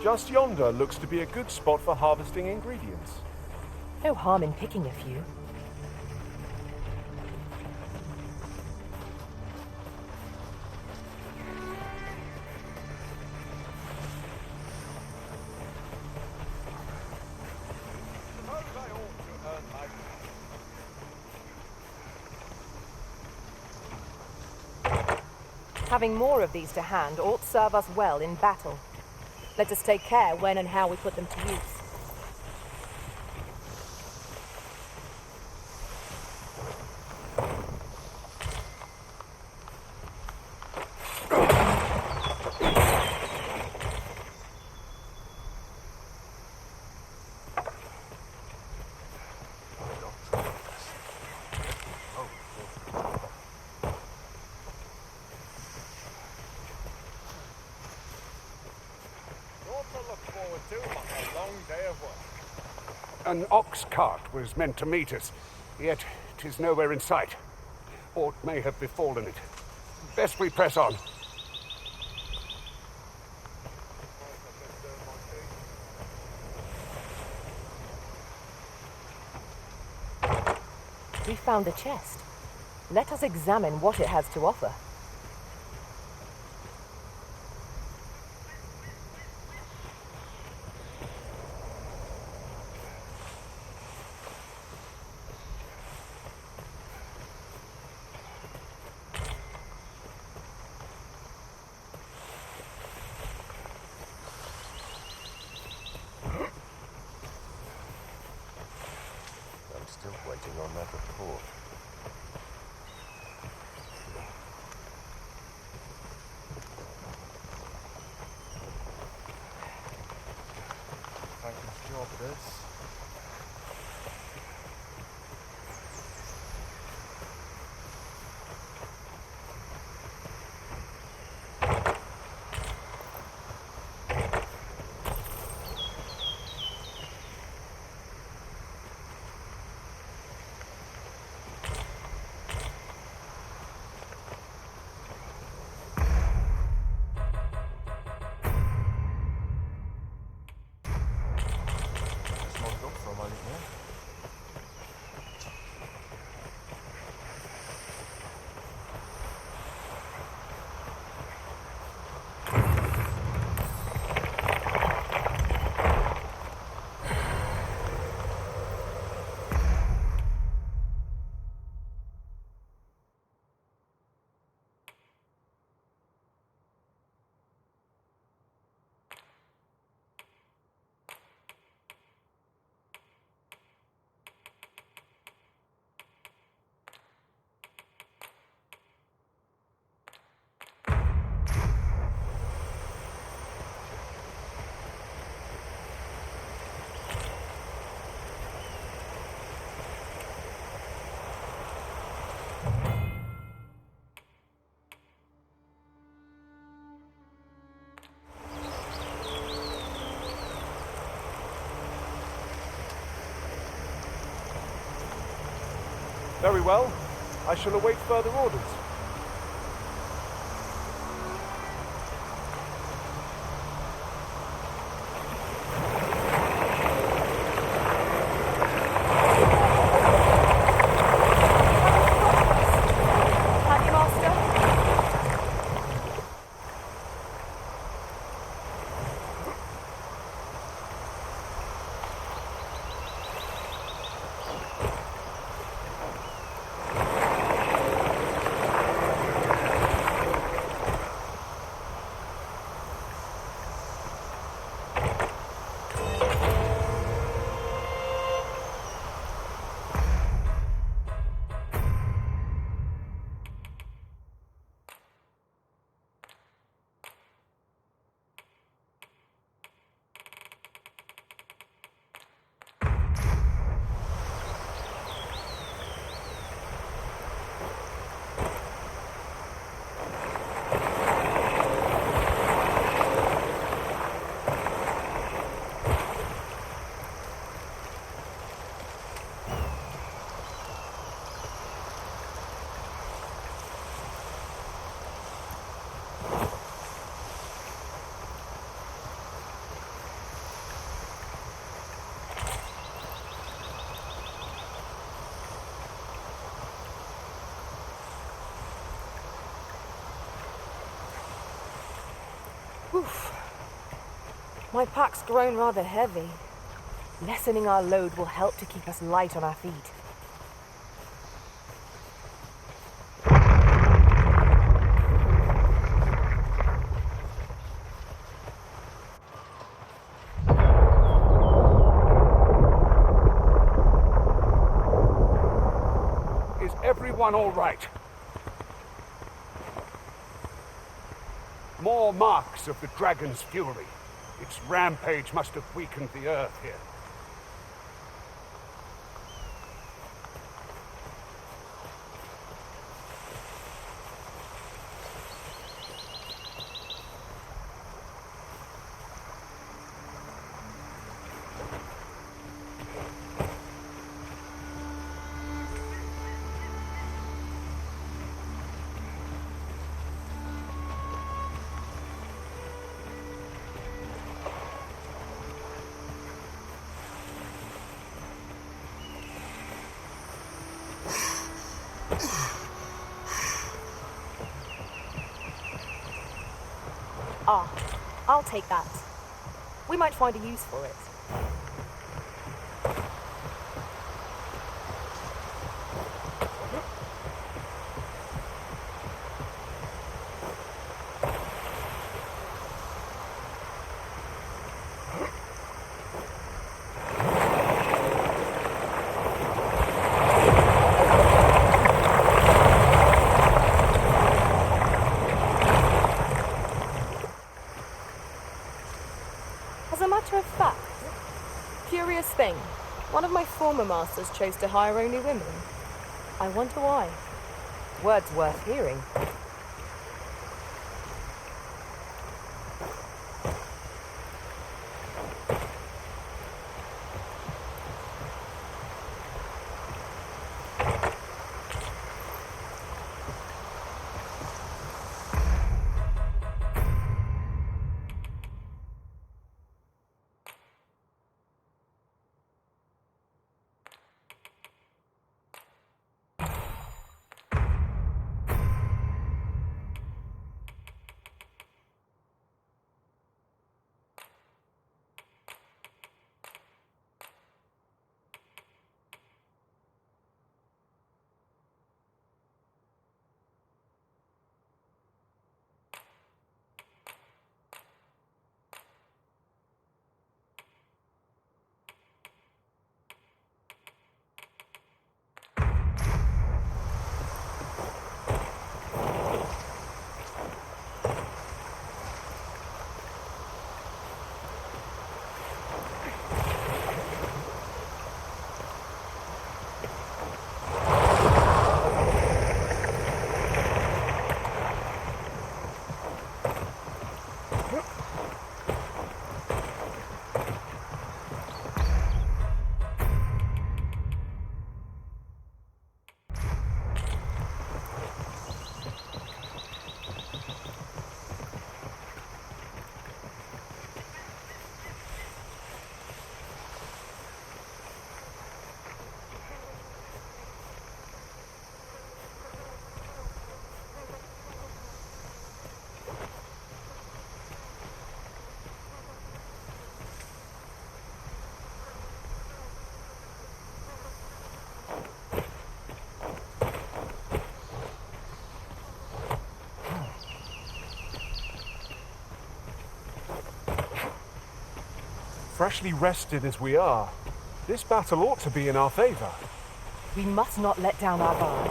Just yonder looks to be a good spot for harvesting ingredients. No harm in picking a few. Having more of these to hand ought serve us well in battle. Let us take care when and how we put them to use. An ox cart was meant to meet us, yet 'tis nowhere in sight. Aught may have befallen it. Best we press on. We found a chest. Let us examine what it has to offer. Still waiting on that report. I can job this. Very well. I shall await further orders. Oof. My pack's grown rather heavy. Lessening our load will help to keep us light on our feet. Is everyone all right? More marks of the dragon's fury. Its rampage must have weakened the earth here. Ah, I'll take that. We might find a use for it. As a matter of fact, curious thing, one of my former masters chose to hire only women. I wonder why. Words worth hearing. Freshly rested as we are, this battle ought to be in our favor. We must not let down our guard.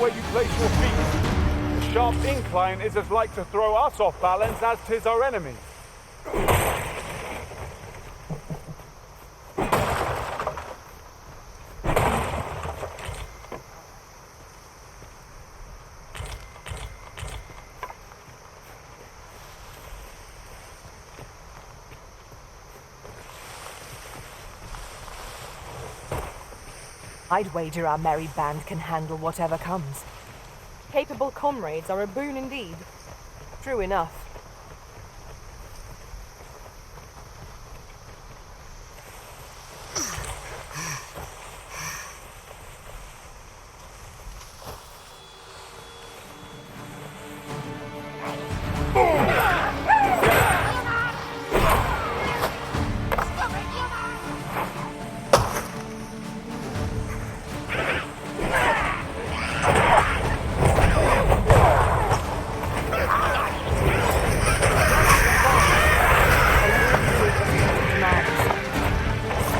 where you place your feet. The sharp incline is as like to throw us off balance as 'tis our enemies. I'd wager our merry band can handle whatever comes. Capable comrades are a boon indeed. True enough.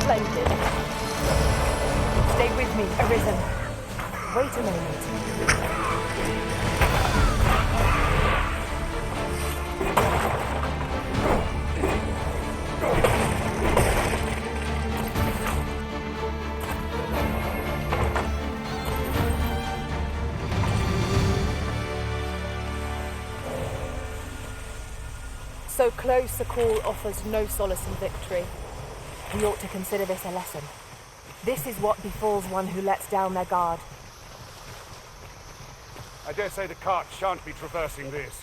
Splendid. Stay with me, Arisen. Wait a moment. So close a call offers no solace in victory. We ought to consider this a lesson. This is what befalls one who lets down their guard. I dare say the cart shan't be traversing this.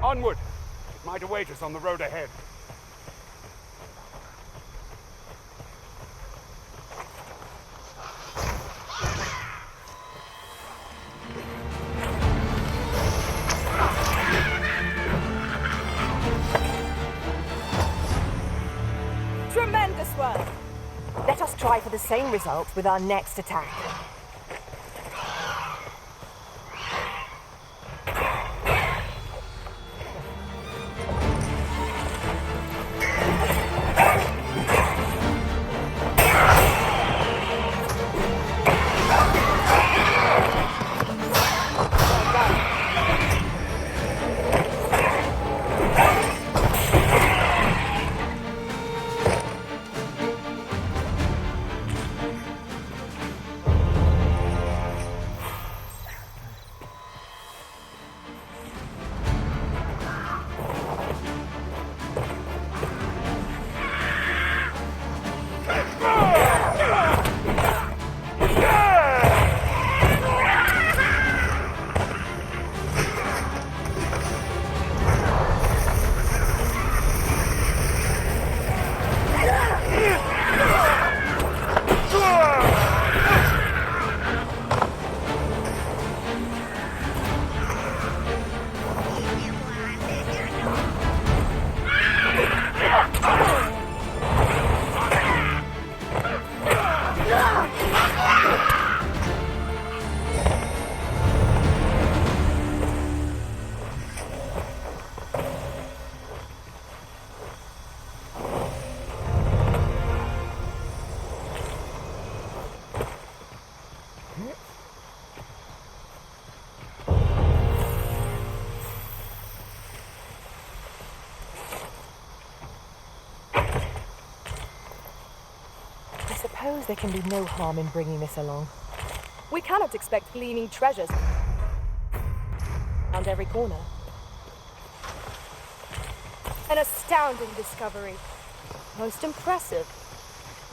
Onward! It might await us on the road ahead. Tremendous work! Let us try for the same result with our next attack. I suppose there can be no harm in bringing this along. We cannot expect gleaming treasures around every corner. An astounding discovery. Most impressive.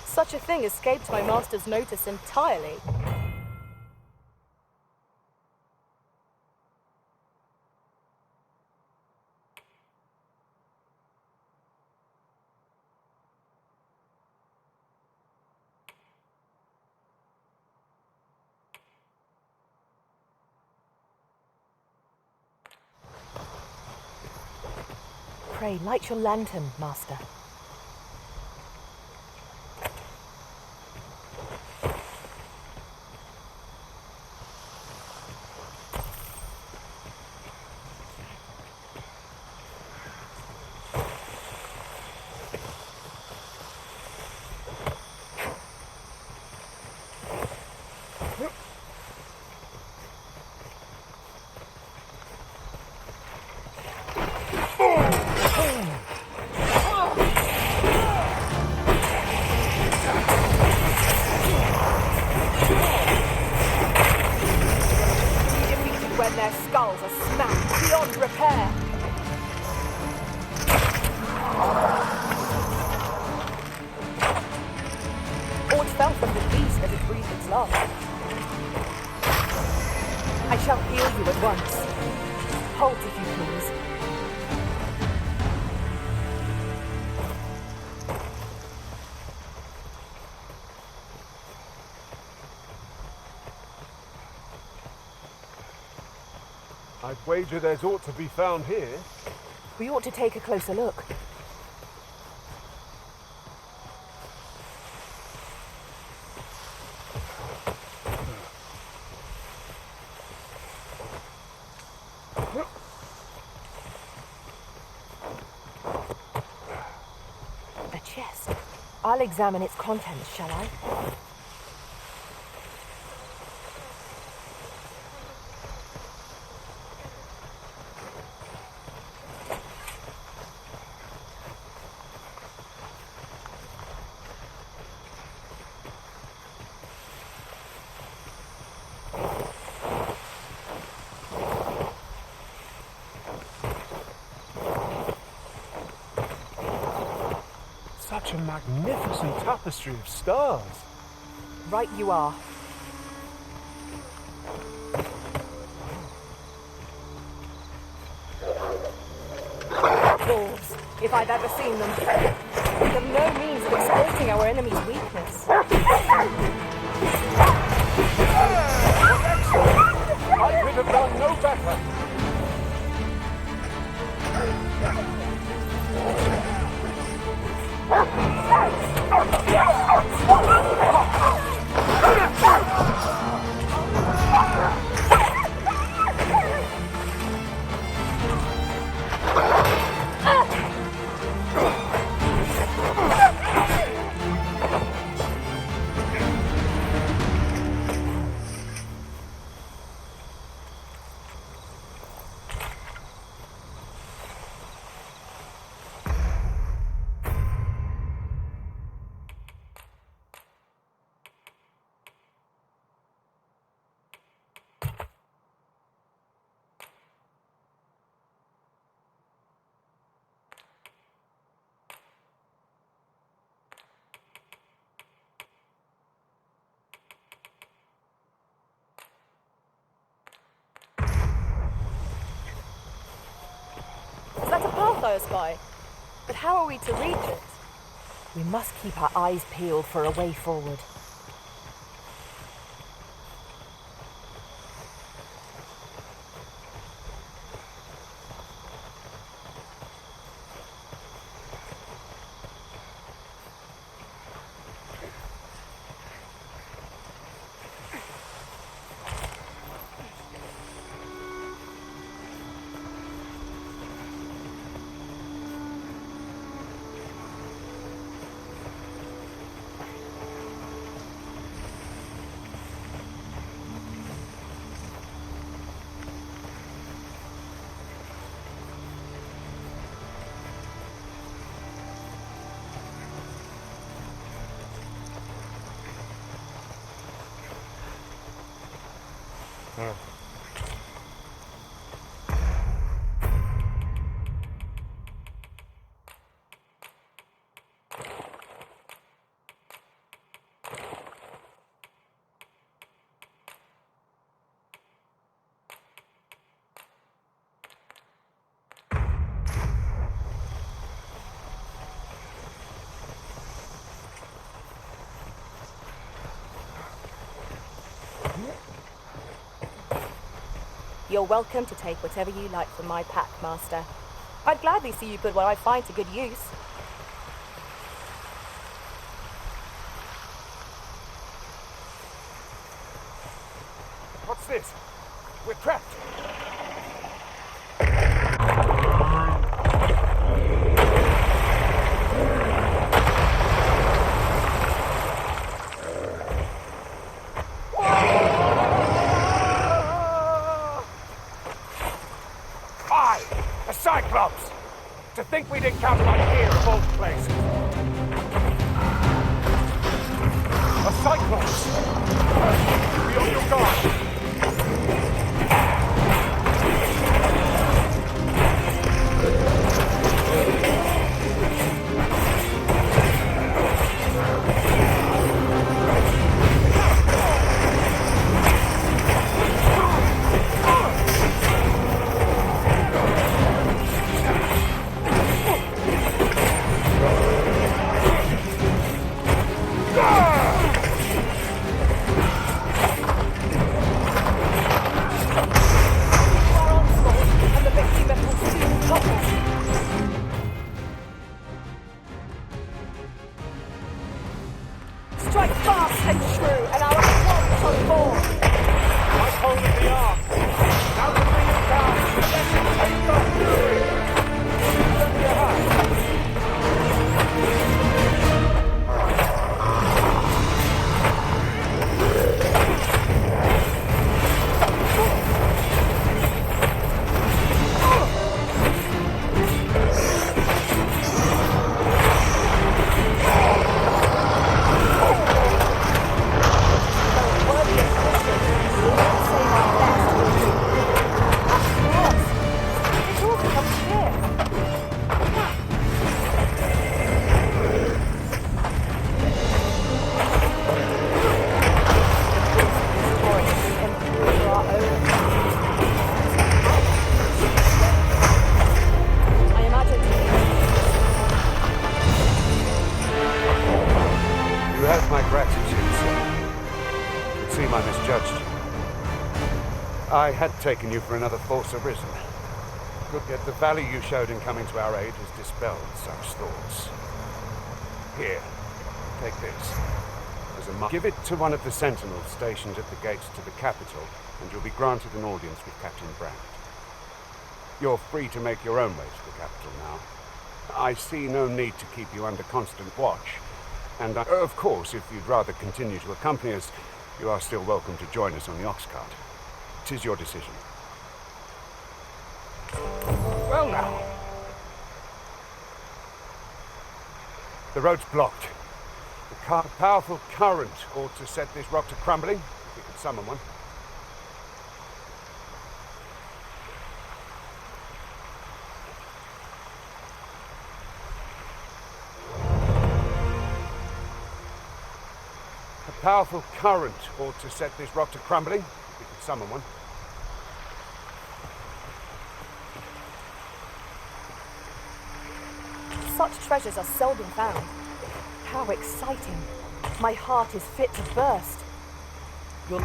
Such a thing escaped my master's notice entirely. Pray, light your lantern, Master. skulls are smashed beyond repair. Aught fell from the beast as it breathed its last. I shall heal you at once. Halt, if you please. I'd wager there's aught to be found here. We ought to take a closer look. A chest. I'll examine its contents, shall I? Such a magnificent tapestry of stars. Right you are. Wolves, if I've ever seen them. We have no means of exploiting our enemy's weakness. I could have done no better. That's a path I spy. But how are we to reach it? We must keep our eyes peeled for a way forward. You're welcome to take whatever you like from my pack, Master. I'd gladly see you put what I find to good use. What's this? We're trapped. A Cyclops! To think we'd encounter one here of all places. A Cyclops! Be on your guard! strike fast and true, and our swamps on board. Like hold of the arm. Now to bring it down. Let it take the fury. Send your hand. I had taken you for another force arisen. But yet the value you showed in coming to our aid has dispelled such thoughts. Here, take this. As a mark. Give it to one of the sentinels stationed at the gates to the capital, and you'll be granted an audience with Captain Brandt. You're free to make your own way to the capital now. I see no need to keep you under constant watch. And of course, if you'd rather continue to accompany us, you are still welcome to join us on the ox cart. 'Tis your decision. Well now. The road's blocked. A powerful current ought to set this rock to crumbling, if we could summon one. A powerful current ought to set this rock to crumbling, if we could summon one. Such treasures are seldom found. How exciting. My heart is fit to burst. You'll...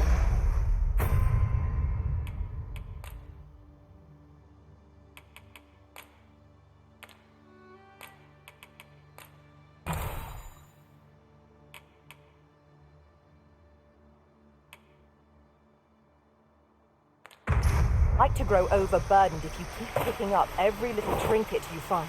Like to grow overburdened if you keep picking up every little trinket you find.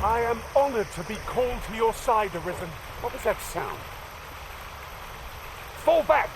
I am honored to be called to your side, Arisen. What was that sound? Fall back!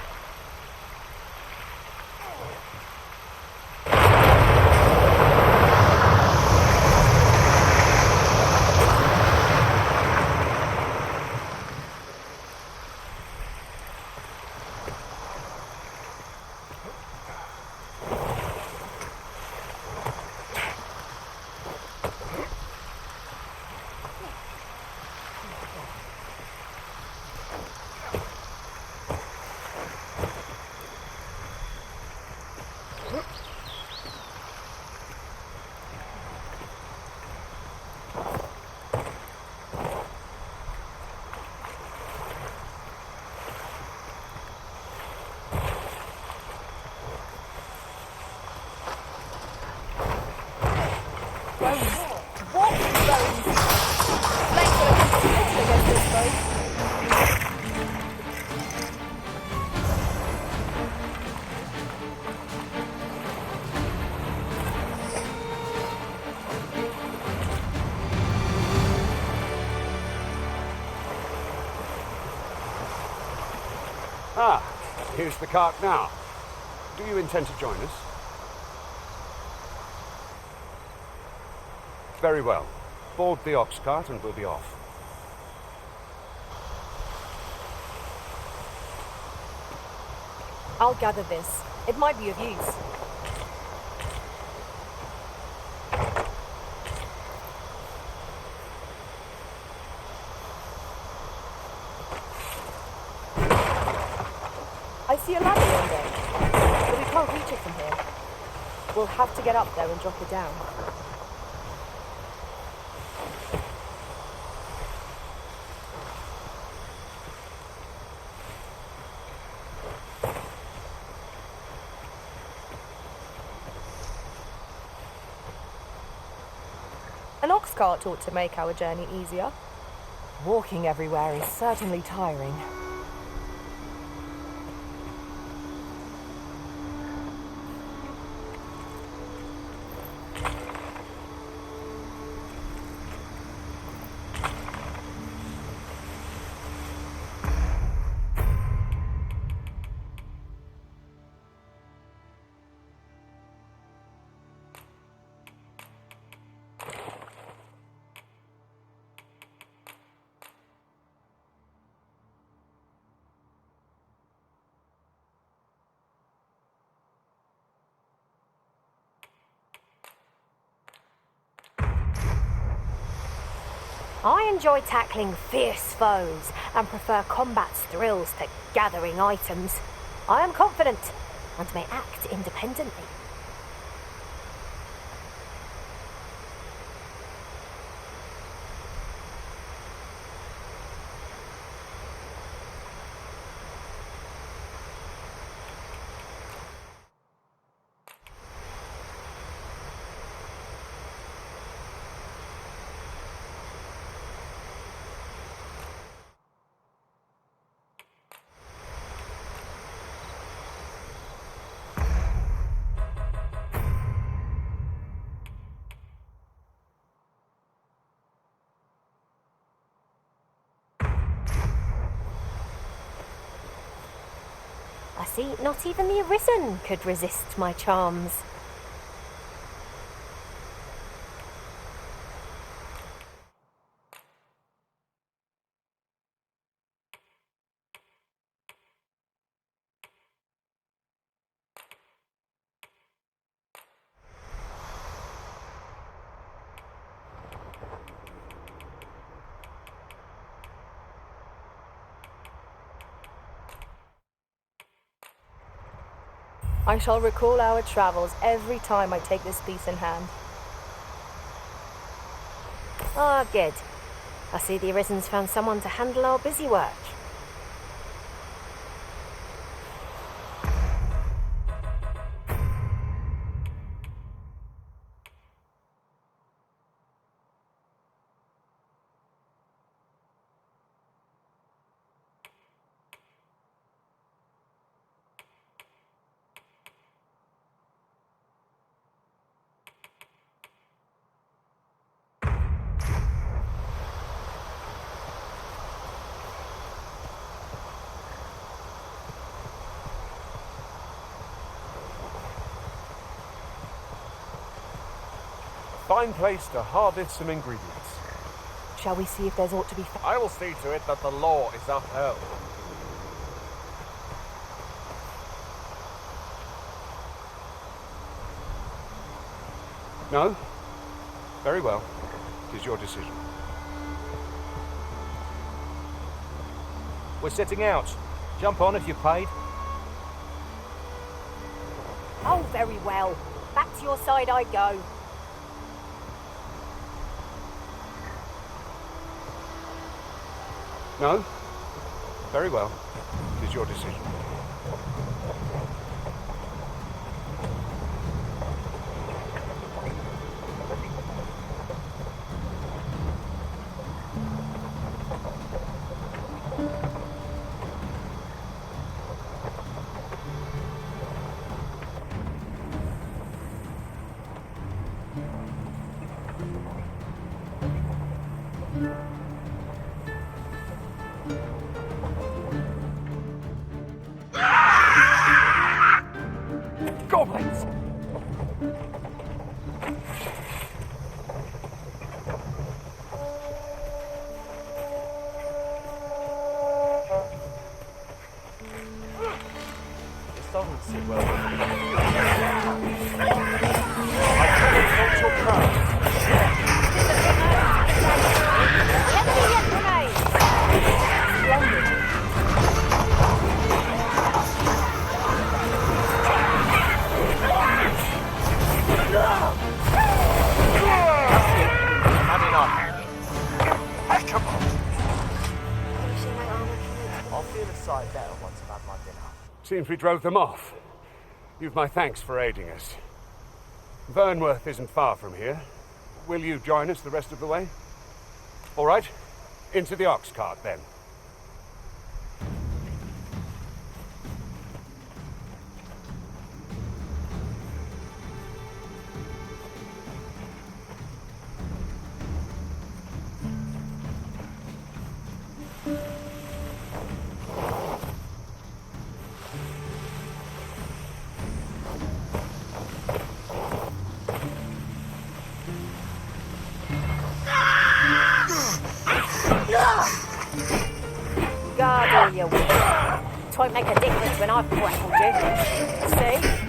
Ah, here's the cart now. Do you intend to join us? Very well. Board the ox cart and we'll be off. I'll gather this. It might be of use. see a ladder one day, but we can't reach it from here. We'll have to get up there and drop it down. An ox cart ought to make our journey easier. Walking everywhere is certainly tiring. I enjoy tackling fierce foes and prefer combat's thrills to gathering items. I am confident and may act independently. I see not even the Arisen could resist my charms. I shall recall our travels every time I take this piece in hand. Ah, good. I see the Arisen's found someone to handle our busy work. Fine place to harvest some ingredients. Shall we see if there's aught to be found? I will see to it that the law is upheld. No? Very well. It is your decision. We're setting out. Jump on if you're paid. Oh, very well. Back to your side I go. No? Very well. It is your decision. Goblins! This doesn't sit well with me. I cannot your craft. side better once I've had my dinner. Seems we drove them off. You've my thanks for aiding us. Vernworth isn't far from here. Will you join us the rest of the way? All right. Into the ox cart, then. God, all you wit. It won't make a difference when I've grappled you. See?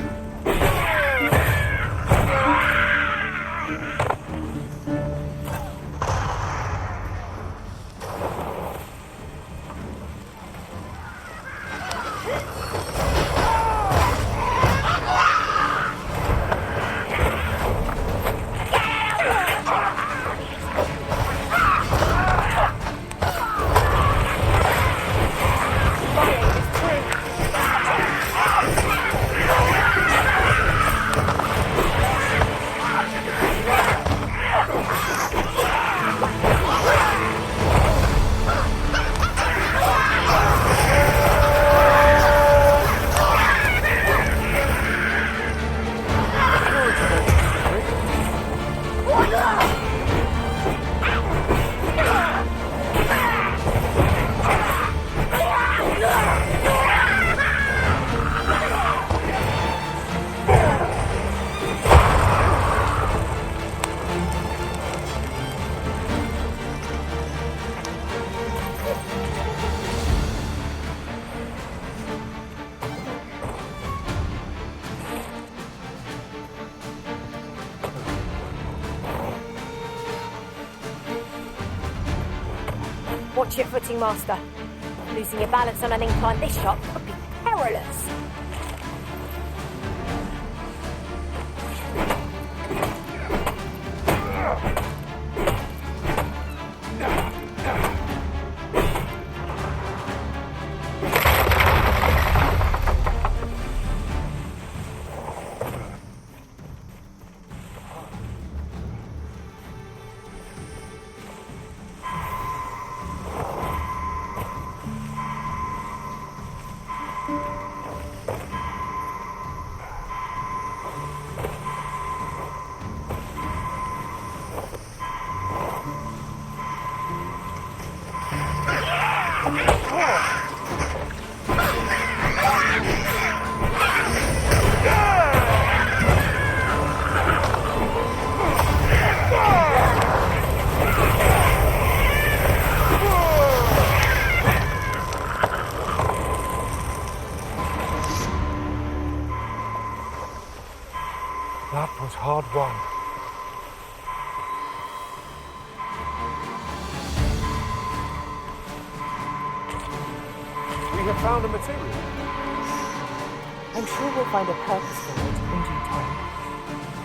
Watch your footing, Master. Losing your balance on an incline this sharp could be perilous. That was hard won. We have found a material. I'm sure we'll find a purpose for it in due time.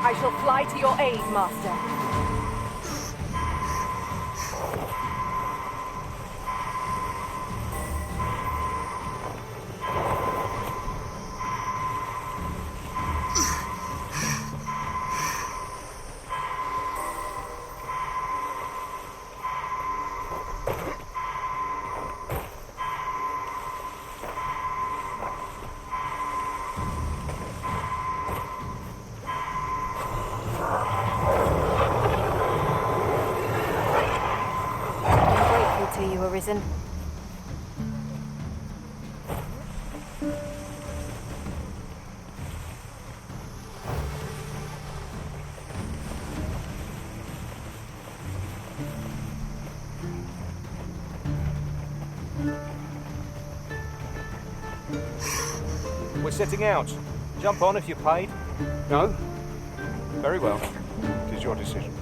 I shall fly to your aid, Master. To you, Arisen. We're setting out. Jump on if you're paid. No? Very well. It is your decision.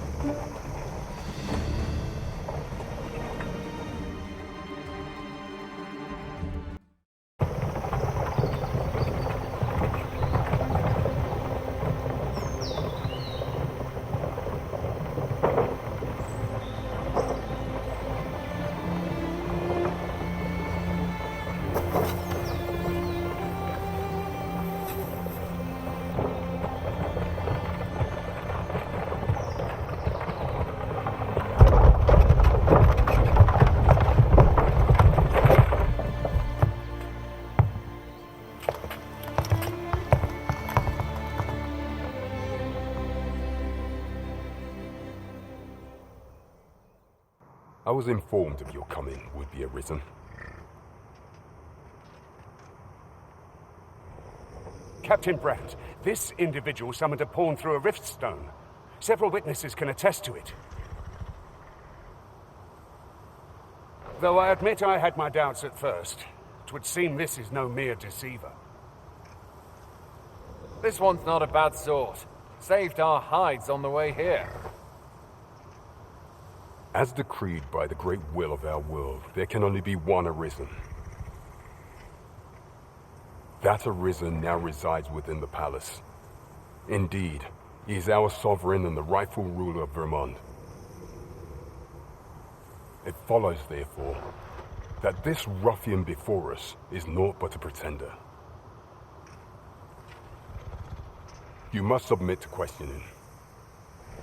I was informed of your coming would be Arisen. Captain Brandt, this individual summoned a pawn through a rift stone. Several witnesses can attest to it. Though I admit I had my doubts at first, it would seem this is no mere deceiver. This one's not a bad sort. Saved our hides on the way here. As decreed by the great will of our world, there can only be one Arisen. That Arisen now resides within the palace. Indeed, he is our sovereign and the rightful ruler of Vermont. It follows, therefore, that this ruffian before us is naught but a pretender. You must submit to questioning.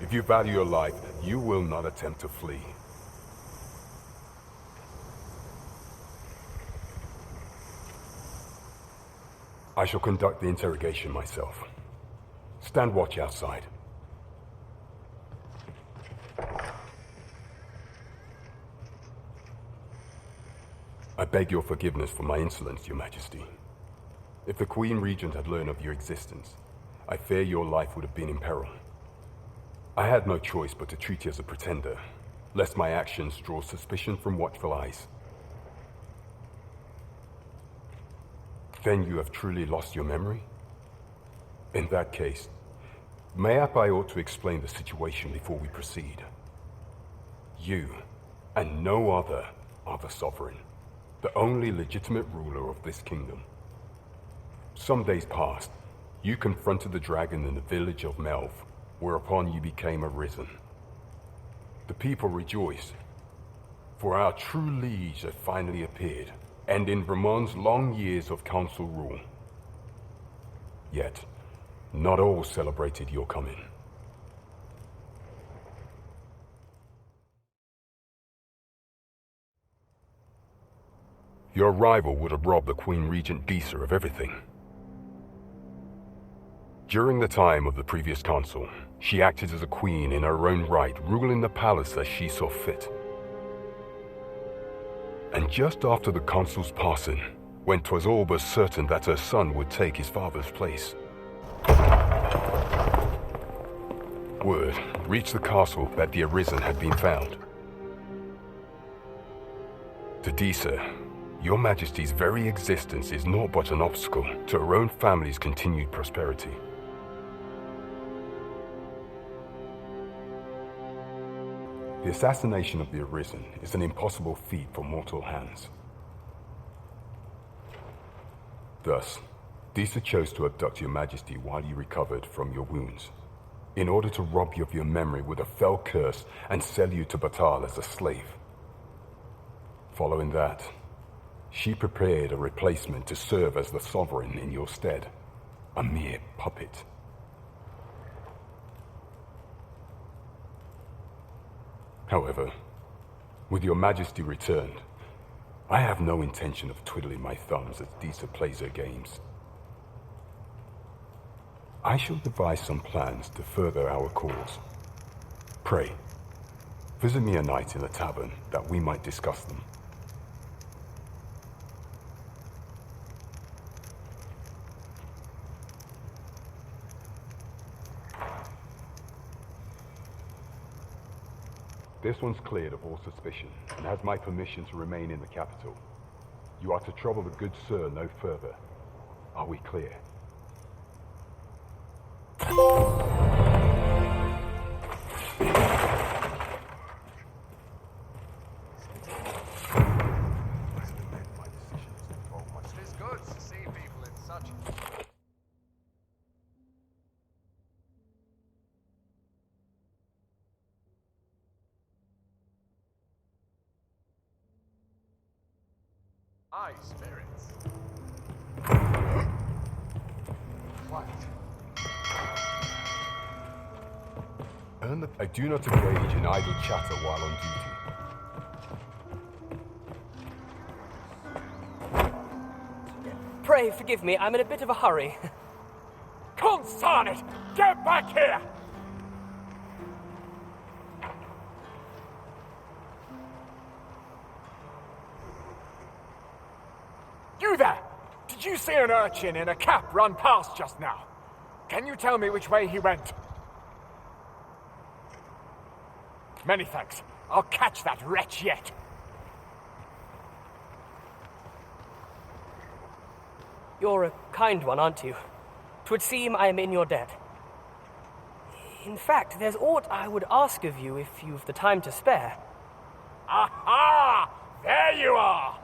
If you value your life, you will not attempt to flee. I shall conduct the interrogation myself. Stand watch outside. I beg your forgiveness for my insolence, Your Majesty. If the Queen Regent had learned of your existence, I fear your life would have been in peril. I had no choice but to treat you as a pretender, lest my actions draw suspicion from watchful eyes. Then you have truly lost your memory? In that case, mayhap I ought to explain the situation before we proceed. You, and no other, are the sovereign, the only legitimate ruler of this kingdom. Some days past, you confronted the dragon in the village of Melv, whereupon you became Arisen. The people rejoiced, for our true liege had finally appeared, ending Vermont's long years of council rule. Yet, not all celebrated your coming. Your arrival would have robbed the Queen Regent Disa of everything. During the time of the previous consul, she acted as a queen in her own right, ruling the palace as she saw fit. And just after the consul's passing, when 'twas all but certain that her son would take his father's place, word reached the castle that the Arisen had been found. To Disa, Your Majesty's very existence is naught but an obstacle to her own family's continued prosperity. The assassination of the Arisen is an impossible feat for mortal hands. Thus, Disa chose to abduct Your Majesty while you recovered from your wounds, in order to rob you of your memory with a fell curse and sell you to Batal as a slave. Following that, she prepared a replacement to serve as the sovereign in your stead, a mere puppet. However, with Your Majesty returned, I have no intention of twiddling my thumbs as Disa plays her games. I shall devise some plans to further our cause. Pray, visit me a night in the tavern that we might discuss them. This one's cleared of all suspicion and has my permission to remain in the capital. You are to trouble the good sir no further. Are we clear? It is good to see people in such... high spirits. Quiet. I do not engage in idle chatter while on duty. Pray forgive me, I'm in a bit of a hurry. Consign it! Get back here! You there! Did you see an urchin in a cap run past just now? Can you tell me which way he went? Many thanks. I'll catch that wretch yet. You're a kind one, aren't you? 'Twould seem I am in your debt. In fact, there's aught I would ask of you if you've the time to spare. Aha! There you are!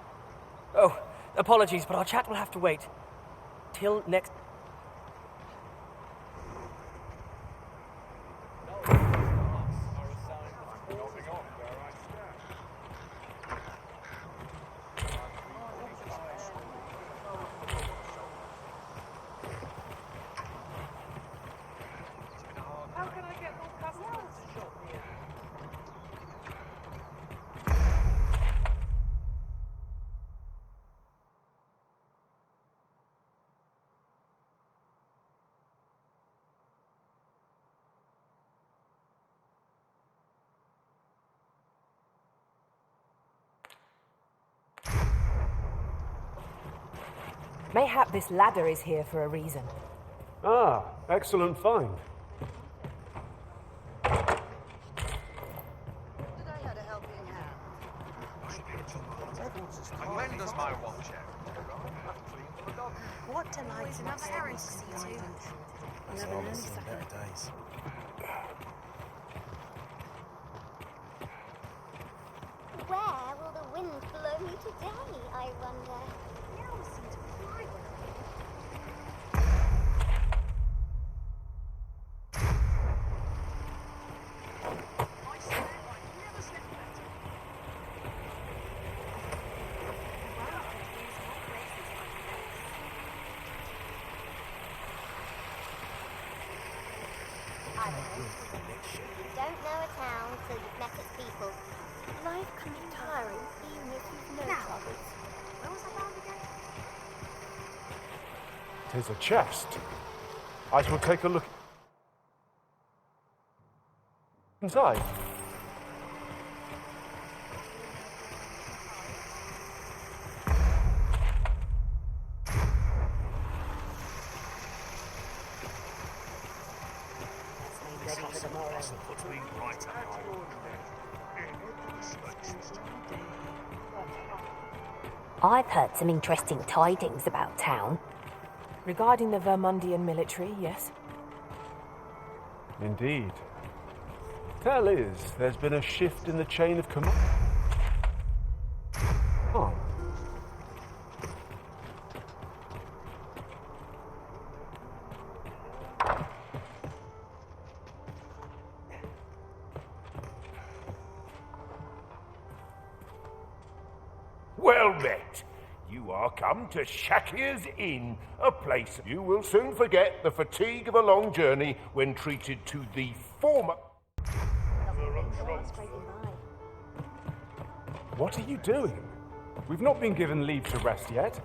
Oh, apologies, but our chat will have to wait. Till next... Mayhap this ladder is here for a reason. Ah, excellent find. When does my watch end? What delights and upstairs to see too. Never known better days. Where will the wind blow me today, I wonder? The elves seem to fly well. I swear I never slept better. You don't know a town till you've met its people. Life can be tiring even if you've known others. Where was I bound again? 'Tis a chest. I shall take a look inside. I've heard some interesting tidings about town. Regarding the Vermundian military, yes? Indeed. Tell is, there's been a shift in the chain of command. Oh. Well met. You are come to Shakir's Inn, a place you will soon forget the fatigue of a long journey when treated to the former... What are you doing? We've not been given leave to rest yet.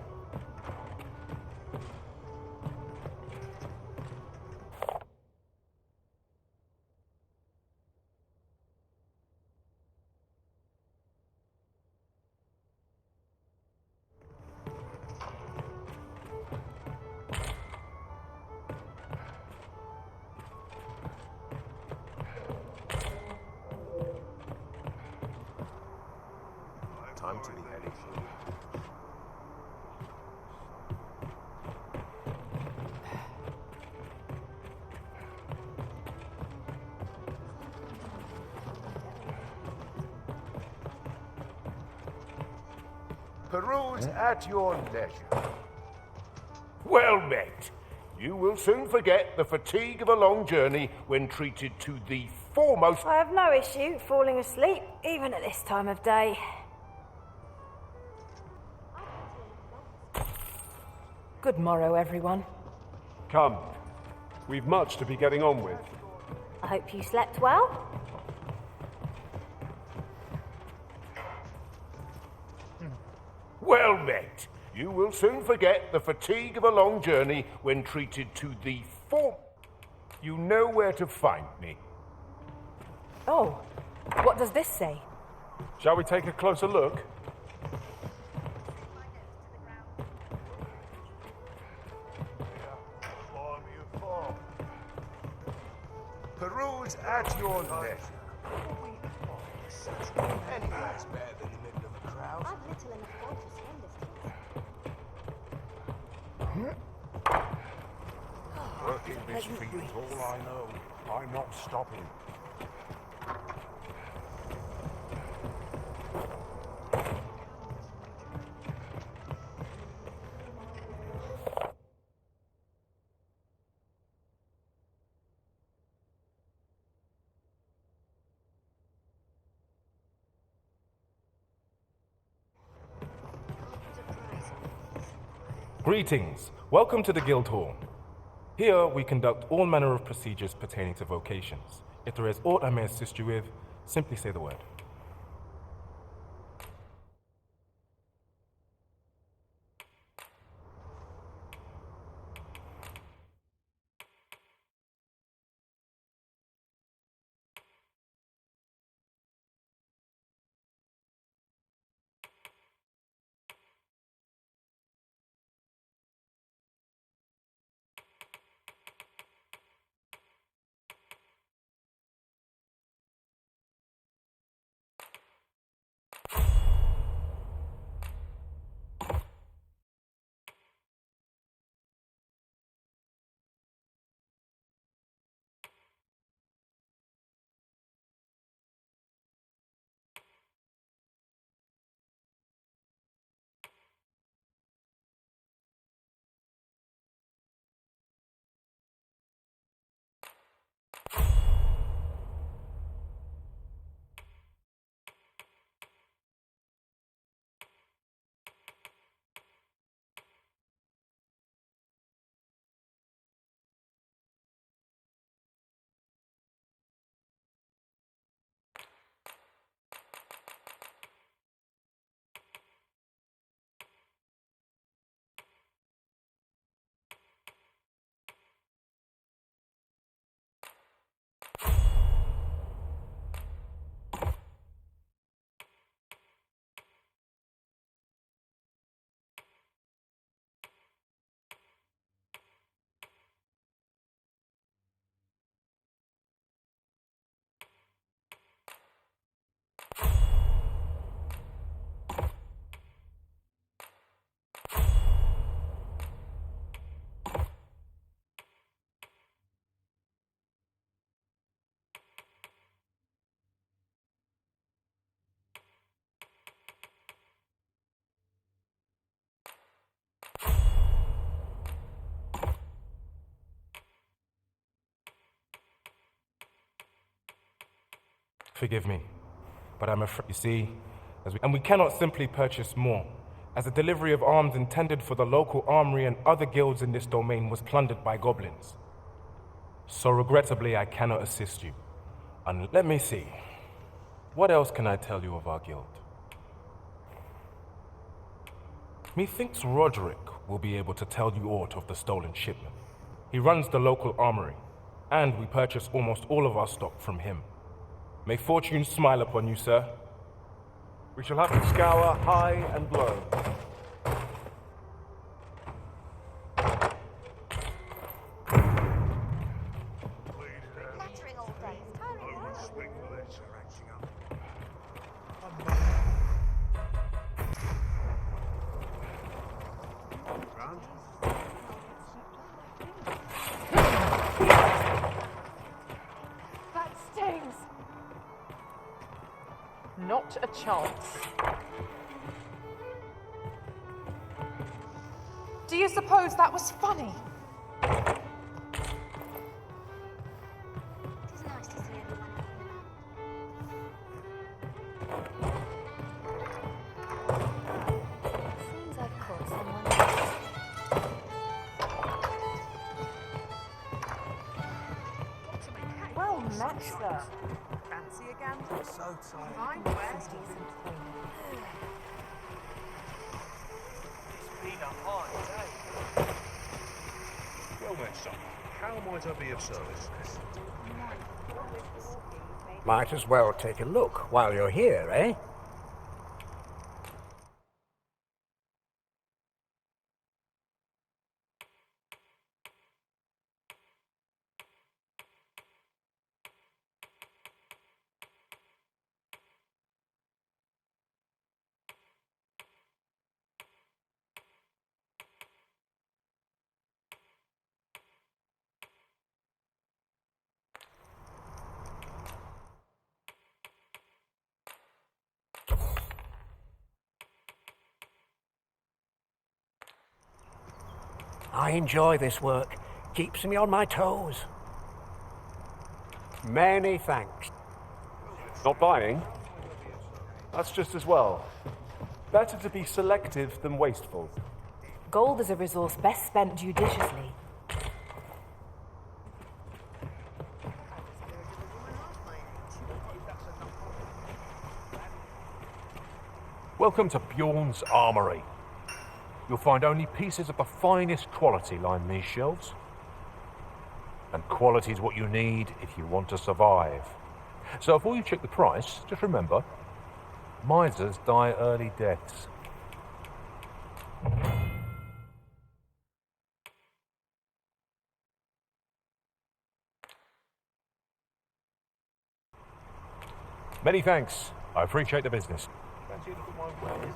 Time to be heading. Peruse at your leisure. Well met. You will soon forget the fatigue of a long journey when treated to the foremost... I have no issue falling asleep, even at this time of day. Good morrow, everyone. Come. We've much to be getting on with. I hope you slept well. Well met. You will soon forget the fatigue of a long journey when treated to the form... You know where to find me. Oh, what does this say? Shall we take a closer look? is at your neck. Anyway, it's better than the middle of a crowd. I've little enough gold to spend this Working this field is all I know. I'm not stopping. Greetings. Welcome to the Guild Hall. Here we conduct all manner of procedures pertaining to vocations. If there is aught I may assist you with, simply say the word. Forgive me, but I'm afraid, you see, and we cannot simply purchase more, as the delivery of arms intended for the local armory and other guilds in this domain was plundered by goblins. So regrettably, I cannot assist you. And let me see, what else can I tell you of our guild? Methinks Roderick will be able to tell you aught of the stolen shipment. He runs the local armory, and we purchase almost all of our stock from him. May fortune smile upon you, sir. We shall have to scour high and low. Nattering all day. It's tiring out. That stings! Not a chance. Do you suppose that was funny? It's nice to see everyone out and Seems I've caught someone. Well met, sir. Fancy again? So tired. I'm west. It's been a hard day. Well met, son. How might I be of service? Might as well take a look while you're here, eh? I enjoy this work. Keeps me on my toes. Many thanks. Not buying? That's just as well. Better to be selective than wasteful. Gold is a resource best spent judiciously. Welcome to Bjorn's Armory. You'll find only pieces of the finest quality line these shelves. And quality is what you need if you want to survive. So before you check the price, just remember, misers die early deaths. Many thanks. I appreciate the business. Fancy a look at my wares?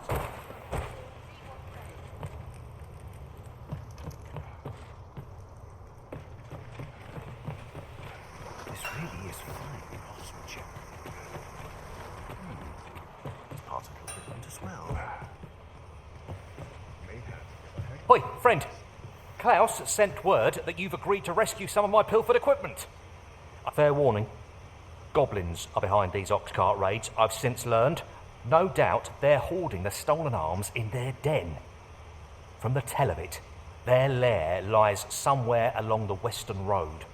This really is fine craftsmanship. It's part of your equipment as well. Oi, friend. Klaus sent word that you've agreed to rescue some of my pilfered equipment. A fair warning. Goblins are behind these ox cart raids, I've since learned. No doubt they're hoarding the stolen arms in their den. From the tell of it, their lair lies somewhere along the western road.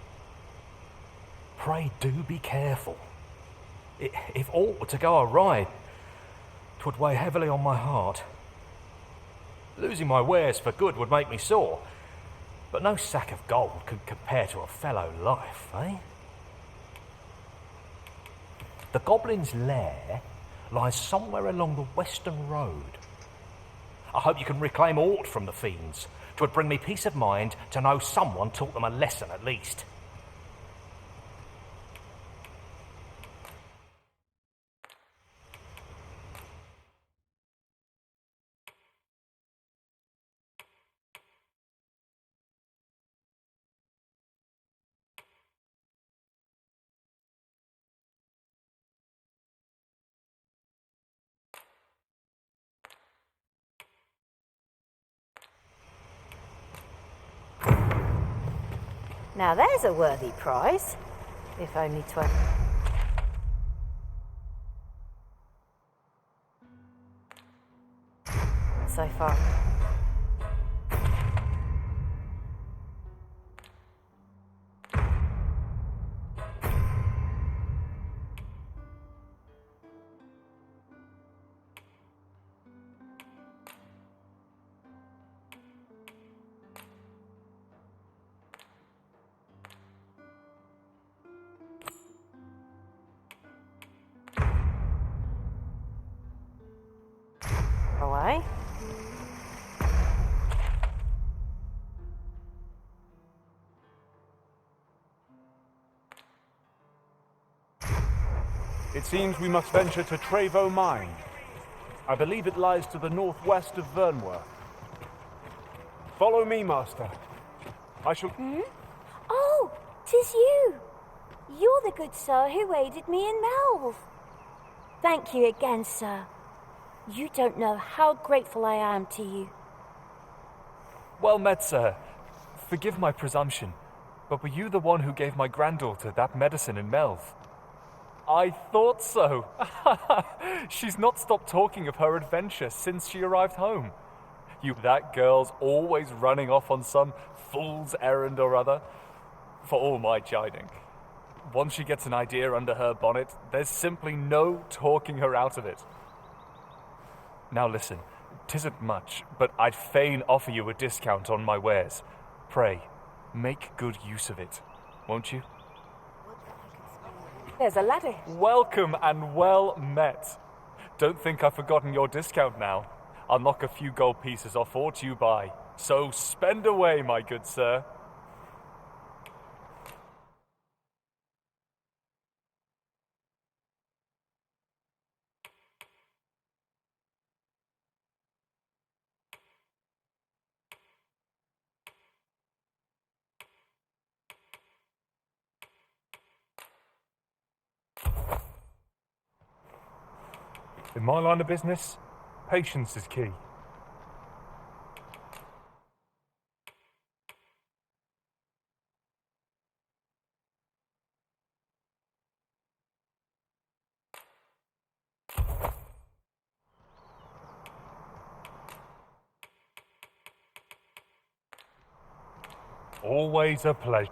Pray do be careful. If aught were to go awry, 'twould weigh heavily on my heart. Losing my wares for good would make me sore, but no sack of gold could compare to a fellow life, eh? The goblin's lair lies somewhere along the western road. I hope you can reclaim aught from the fiends. 'Twould bring me peace of mind to know someone taught them a lesson at least. Now there's a worthy prize, if only to... So far. Away. It seems we must venture to Trevo Mine. I believe it lies to the northwest of Vernworth. Follow me, Master. I shall... Oh, 'tis you! You're the good sir who aided me in Melve. Thank you again, sir. You don't know how grateful I am to you. Well met, sir. Forgive my presumption, but were you the one who gave my granddaughter that medicine in Melve? I thought so. She's not stopped talking of her adventure since she arrived home. That girl's always running off on some fool's errand or other. For all my chiding. Once she gets an idea under her bonnet, there's simply no talking her out of it. Now listen, 'tisn't much, but I'd fain offer you a discount on my wares. Pray, make good use of it, won't you? There's a laddie. Welcome and well met. Don't think I've forgotten your discount now. I'll knock a few gold pieces off aught you buy. So spend away, my good sir. In my line of business, patience is key. Always a pleasure.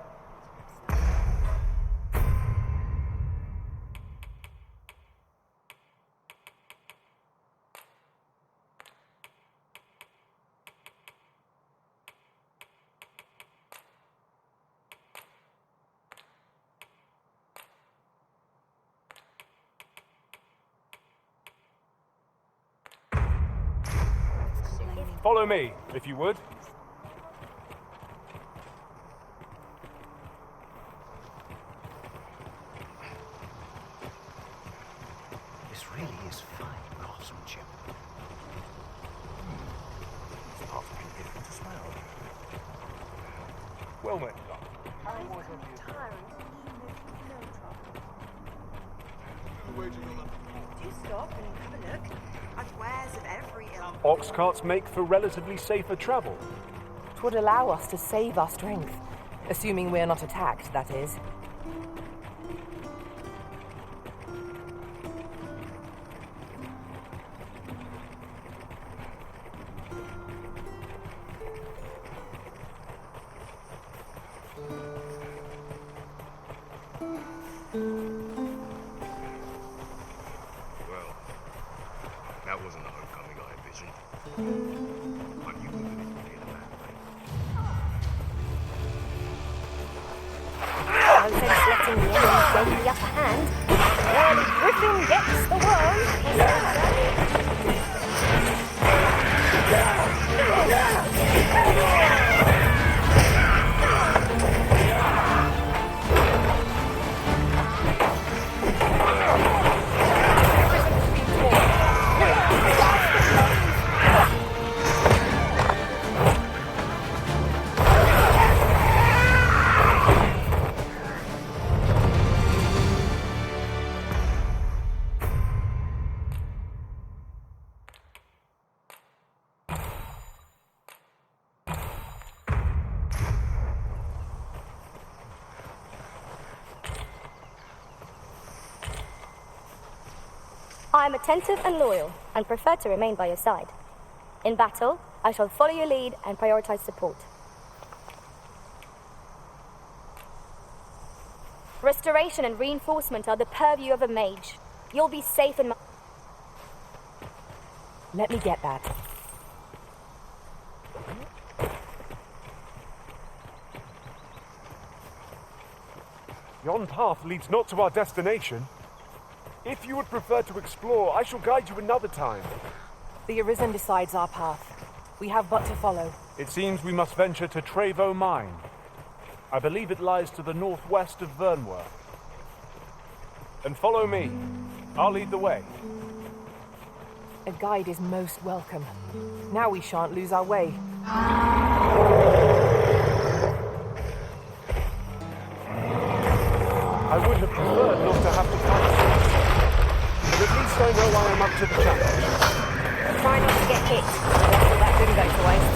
Follow me, if you would. This really is fine craftsmanship. It's possibly different as well. Well met. Do stop and have a look at wares of every ilk. Ox carts make for relatively safer travel. Twould allow us to save our strength. Assuming we're not attacked, that is. Well, that wasn't the homecoming I envisioned. I knew we would have been that way. No sense letting the enemy gain the upper hand. Early Griffin gets the worm. I am attentive and loyal, and prefer to remain by your side. In battle, I shall follow your lead and prioritize support. Restoration and reinforcement are the purview of a mage. You'll be safe in my... Let me get that. Yon path leads not to our destination. If you would prefer to explore, I shall guide you another time. The Arisen decides our path. We have but to follow. It seems we must venture to Trevo Mine. I believe it lies to the northwest of Vernworth. And follow me. I'll lead the way. A guide is most welcome. Now we shan't lose our way. I would have preferred not to have to fight. But at least I know I am up to the challenge. Try not to get hit. That didn't go to waste.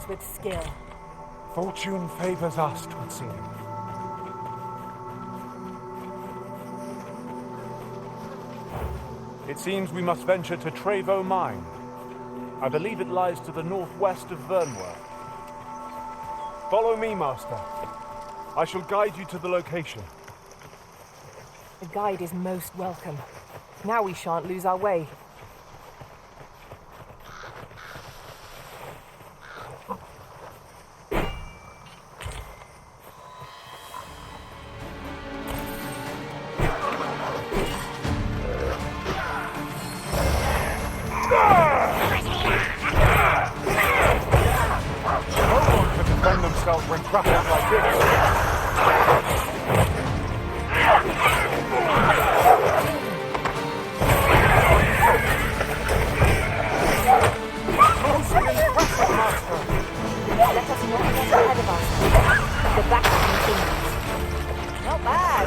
with skill. Fortune favors us, 'twould seem. It seems we must venture to Trevo Mine. I believe it lies to the northwest of Vernworth. Follow me, Master. I shall guide you to the location. The guide is most welcome. Now we shan't lose our way. When grappled like this. Impressive, Master. Let us not get ahead of us. The battle continues. Not bad.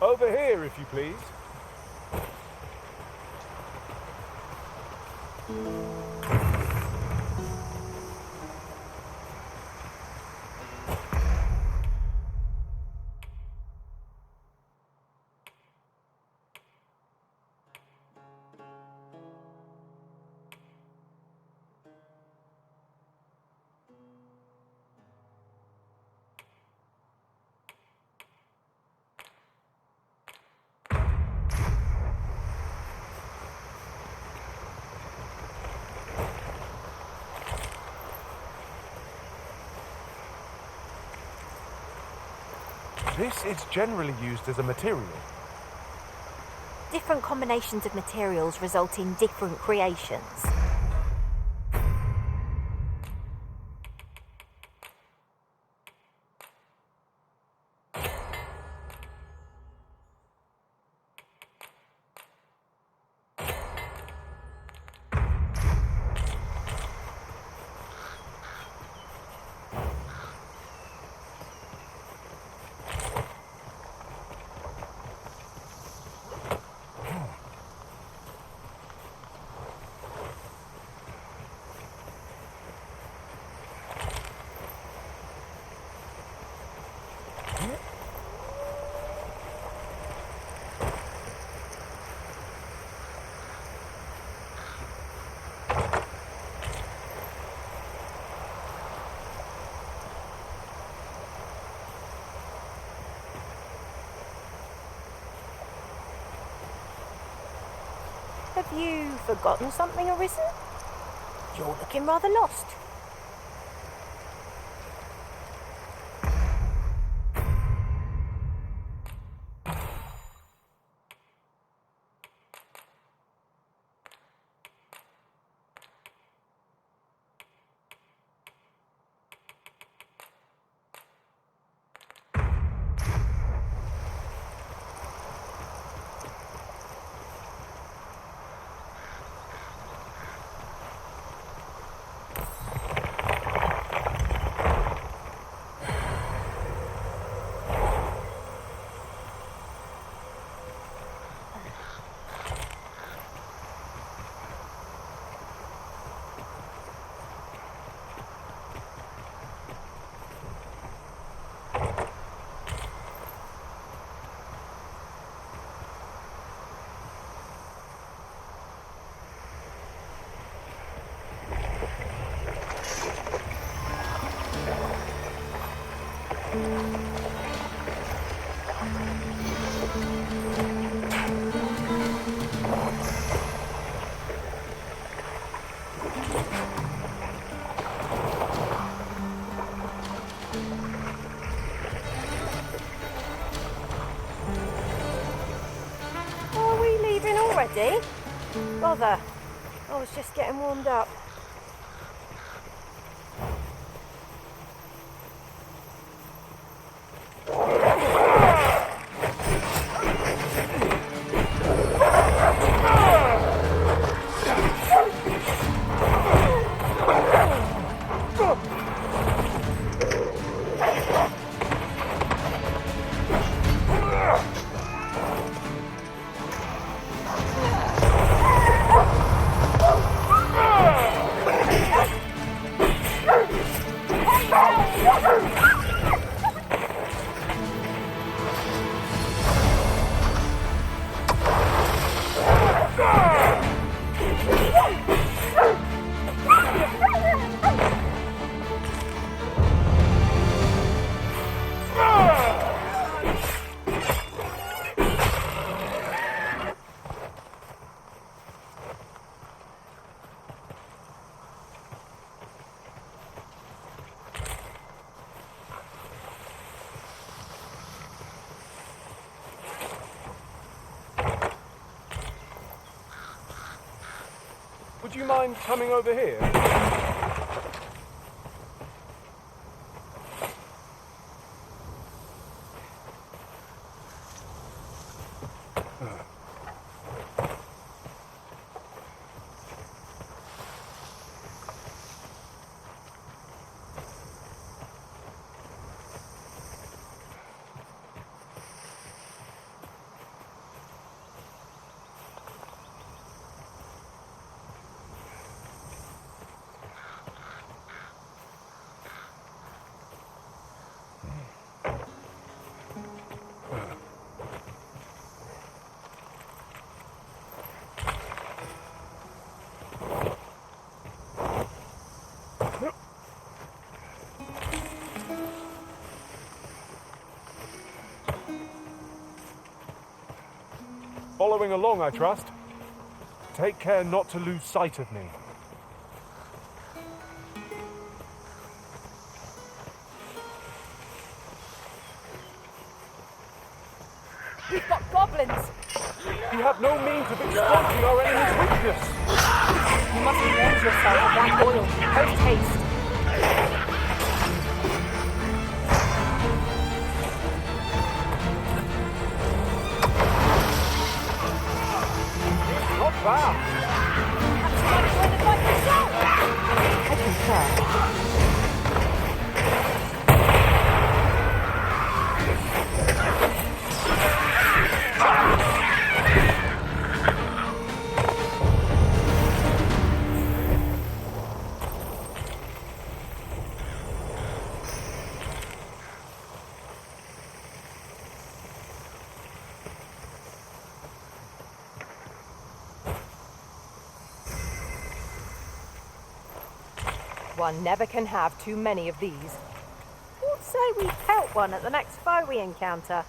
Over here, if you please. This is generally used as a material. Different combinations of materials result in different creations. Have you forgotten something, Arisen? You're looking rather lost. ready. Bother. I was just getting warmed up. Would you mind coming over here? Following along, I trust. Take care not to lose sight of me. We've got goblins! You have no means of exploiting our enemy's weakness! You must avenge yourself of that oil, post haste. Not bad! Perhaps you might join the fight yourself! I concur. One never can have too many of these. Would say we pelt one at the next foe we encounter.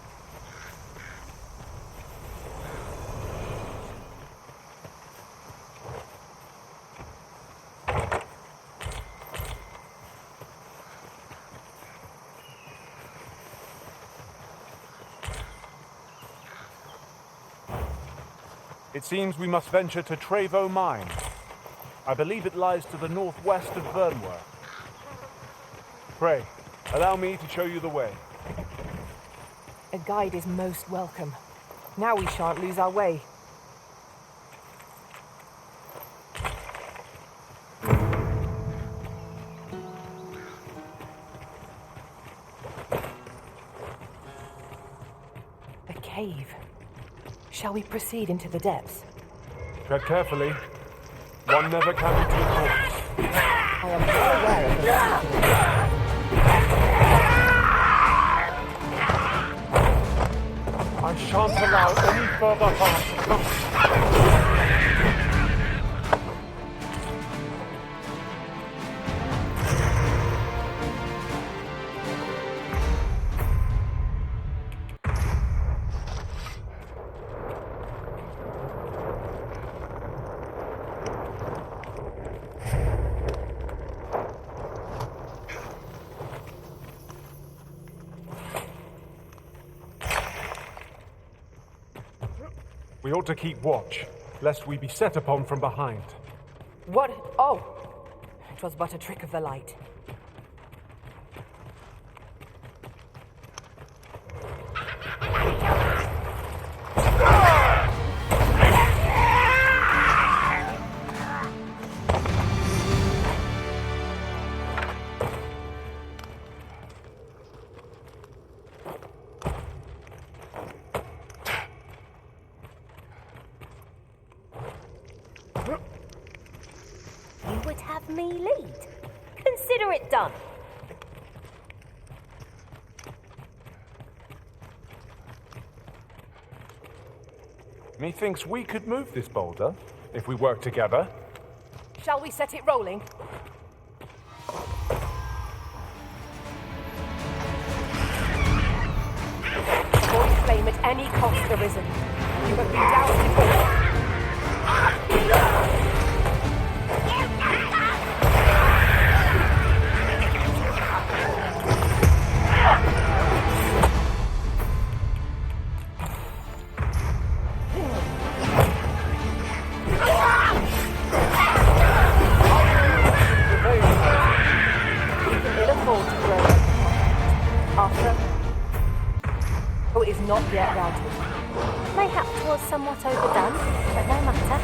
It seems we must venture to Trevo Mine. I believe it lies to the northwest of Vernworth. Pray, allow me to show you the way. A guide is most welcome. Now we shan't lose our way. A cave. Shall we proceed into the depths? Tread carefully. One never can be too close. I am well aware of the I shan't allow any further harm to come. We ought to keep watch. lest we be set upon from behind. What? Oh! It was but a trick of the light. You would have me lead. Consider it done. Methinks we could move this boulder if we work together. Shall we set it rolling? Avoid flame at any cost, Arisen. You have been doused before. Oh, it is not yet routed. Mayhaps was somewhat overdone, but no matter.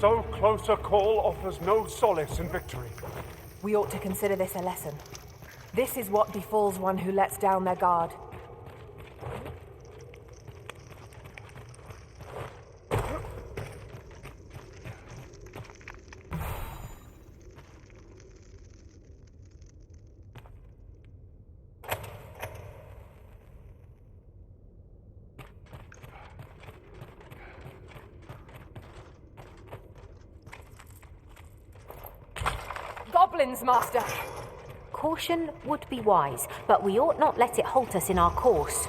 So close a call offers no solace in victory. We ought to consider this a lesson. This is what befalls one who lets down their guard. Goblins, Master! Caution would be wise, but we ought not let it halt us in our course.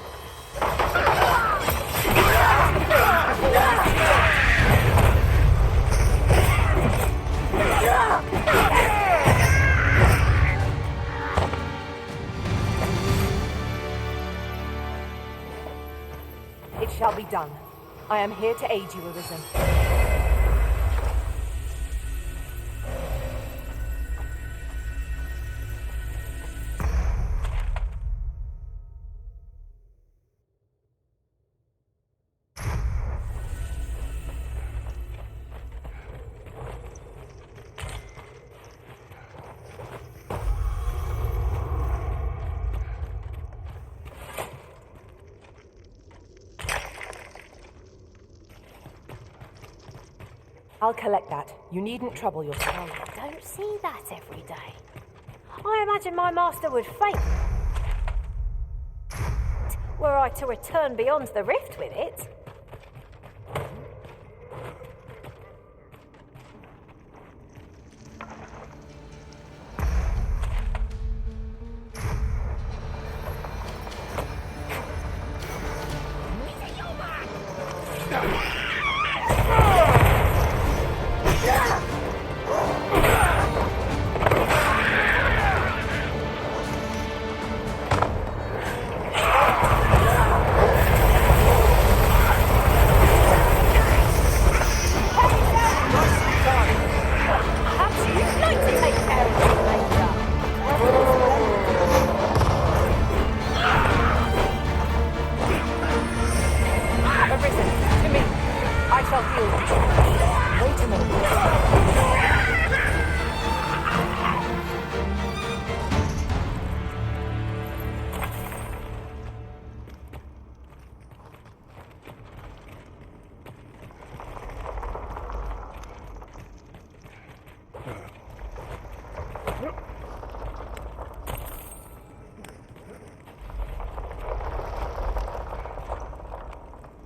It shall be done. I am here to aid you, Arisen. I'll collect that. You needn't trouble yourself. I don't see that every day. I imagine my master would faint were I to return beyond the rift with it.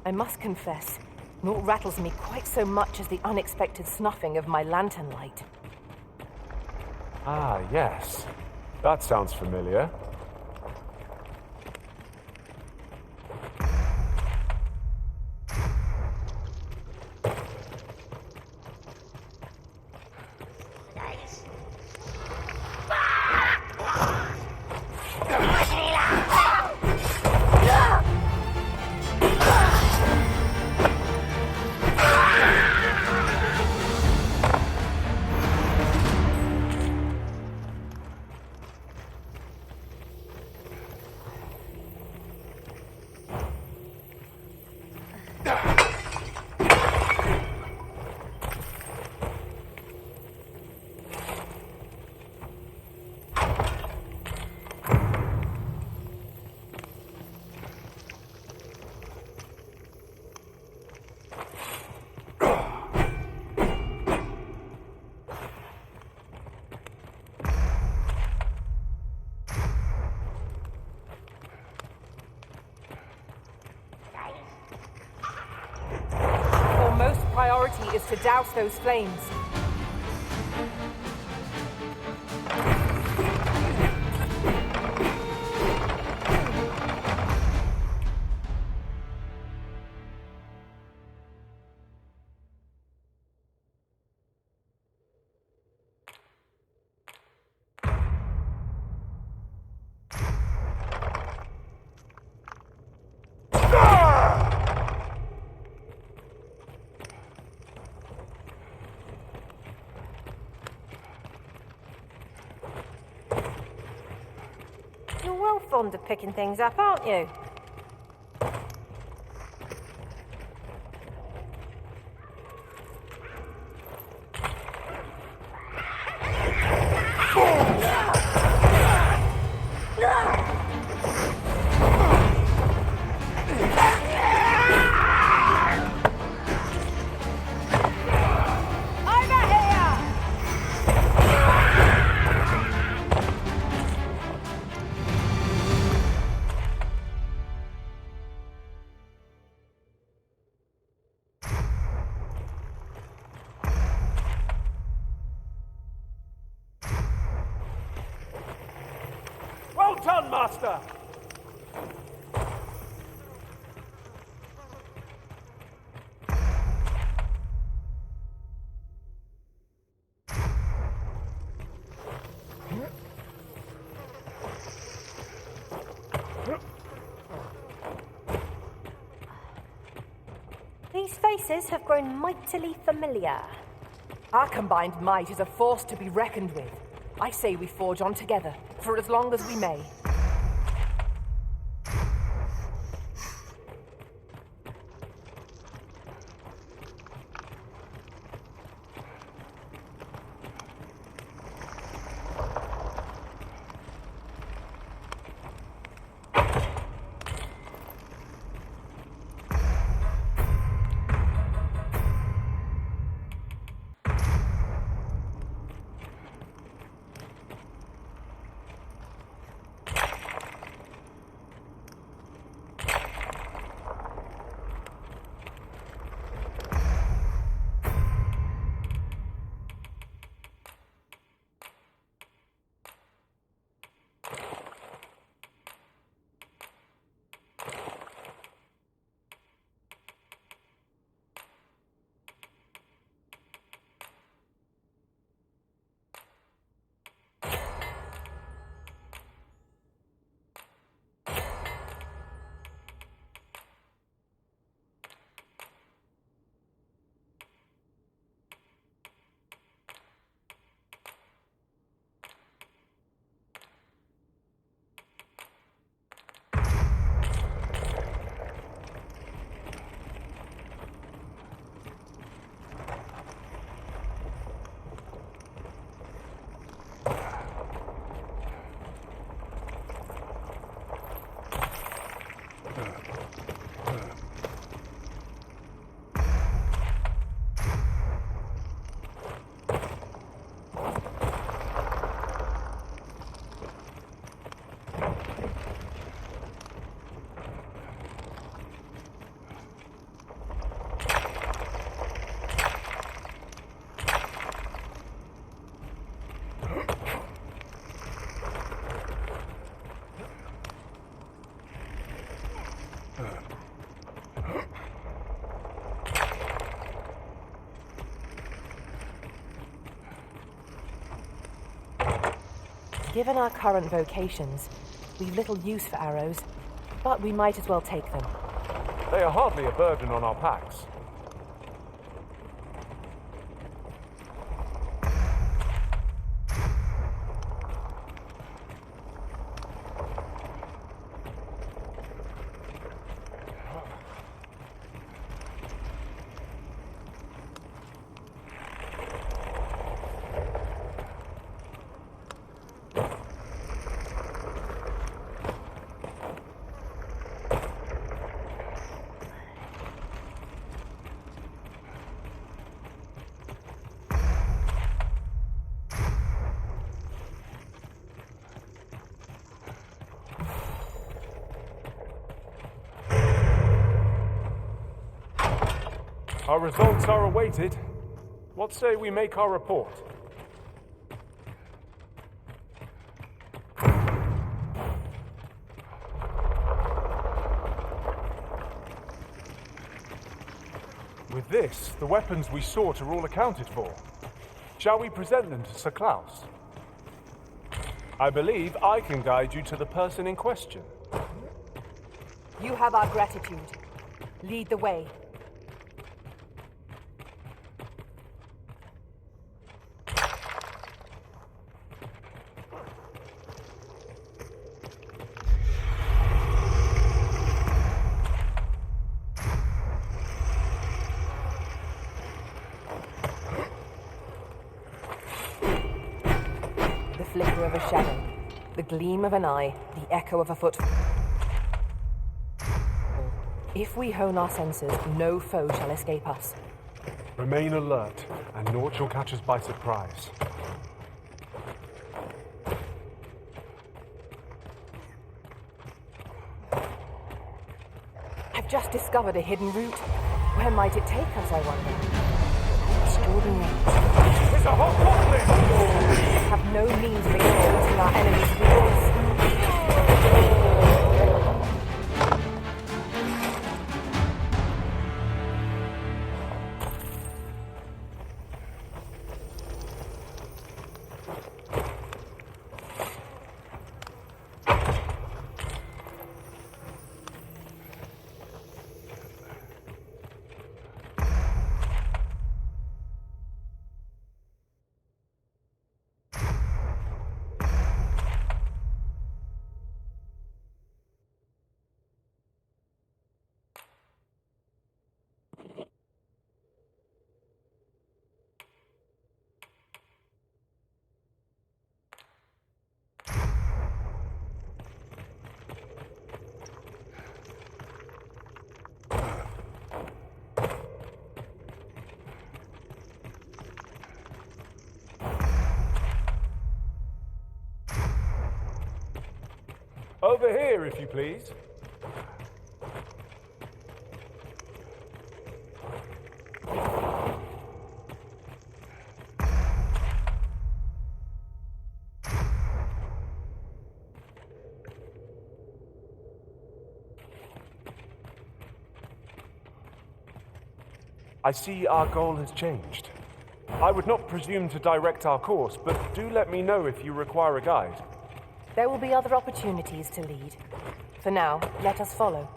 I must confess, naught rattles me quite so much as the unexpected snuffing of my lantern light. Ah, yes. That sounds familiar. Priority is to douse those flames. You're well fond of picking things up, aren't you? Well done, Master! These faces have grown mightily familiar. Our combined might is a force to be reckoned with. I say we forge on together, for as long as we may. Given our current vocations, we've little use for arrows, but we might as well take them. They are hardly a burden on our packs. Our results are awaited. What say we make our report? With this, the weapons we sought are all accounted for. Shall we present them to Sir Klaus? I believe I can guide you to the person in question. You have our gratitude. Lead the way. The flicker of a shadow, the gleam of an eye, the echo of a footfall. If we hone our senses, no foe shall escape us. Remain alert, and naught shall catch us by surprise. I've just discovered a hidden route. Where might it take us, I wonder? Extraordinary. It's a hot goblin! We have no means of experiencing our enemy's weakness. Over here, if you please. I see our goal has changed. I would not presume to direct our course, but do let me know if you require a guide. There will be other opportunities to lead. For now, let us follow.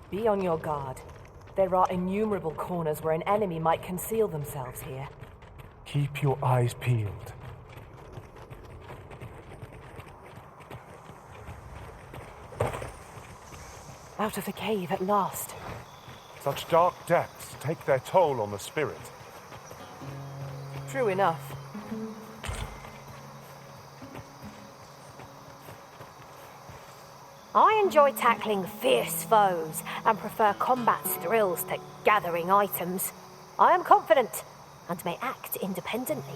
Be on your guard. There are innumerable corners where an enemy might conceal themselves here. Keep your eyes peeled. Out of the cave at last. Such dark depths take their toll on the spirit. True enough. I enjoy tackling fierce foes and prefer combat's thrills to gathering items. I am confident, and may act independently.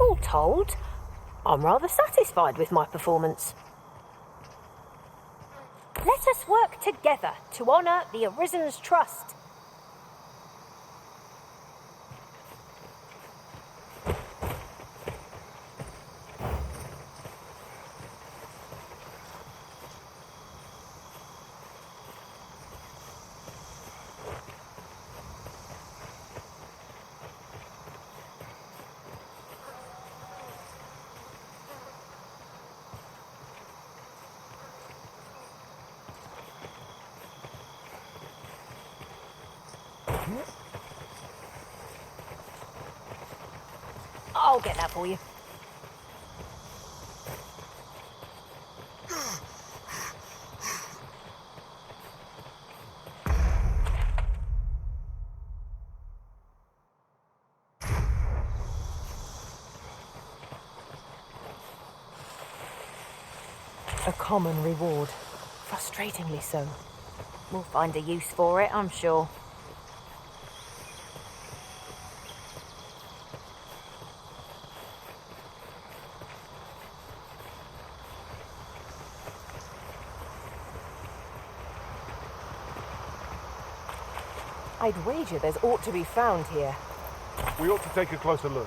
All told, I'm rather satisfied with my performance. Let us work together to honour the Arisen's trust. I'll get that for you. A common reward. Frustratingly so. We'll find a use for it, I'm sure. I'd wager there's aught to be found here. We ought to take a closer look.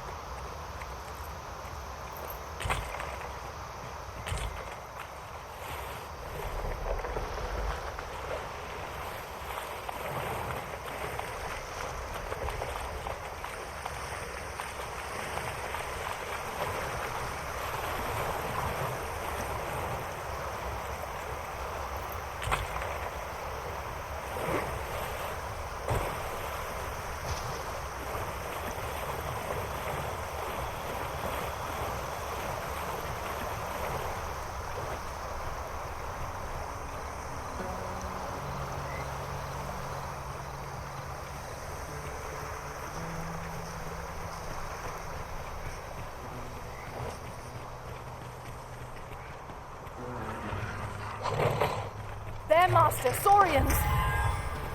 There, Master Saurians!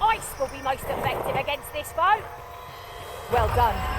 Ice will be most effective against this foe! Well done.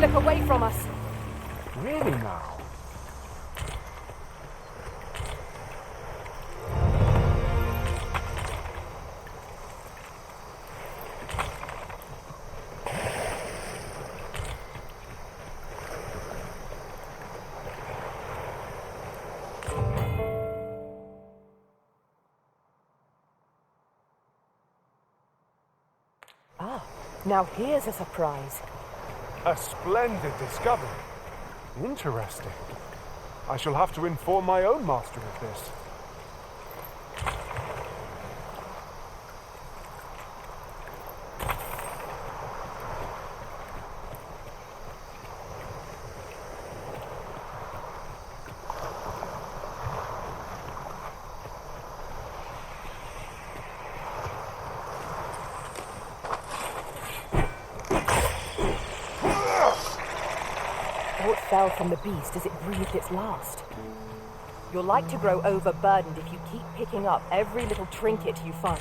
slip away from us. Really now? Now here's a surprise. A splendid discovery. Interesting. I shall have to inform my own master of this. Fell from the beast as it breathed its last. You're like to grow overburdened if you keep picking up every little trinket you find.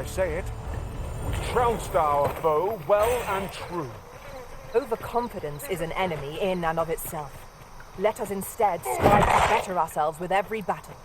Say it. We trounced our foe well and true. Overconfidence is an enemy in and of itself. Let us instead strive to better ourselves with every battle.